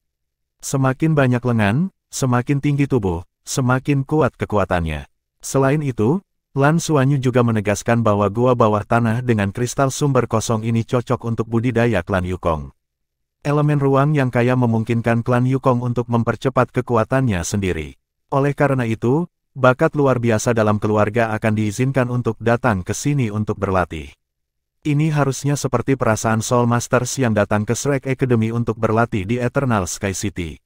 Semakin banyak lengan, semakin tinggi tubuh, semakin kuat kekuatannya. Selain itu, Lan Xuanyu juga menegaskan bahwa gua bawah tanah dengan kristal sumber kosong ini cocok untuk budidaya klan Yukong. Elemen ruang yang kaya memungkinkan klan Yukong untuk mempercepat kekuatannya sendiri. Oleh karena itu, bakat luar biasa dalam keluarga akan diizinkan untuk datang ke sini untuk berlatih. Ini harusnya seperti perasaan Soul Masters yang datang ke Shrek Academy untuk berlatih di Eternal Sky City.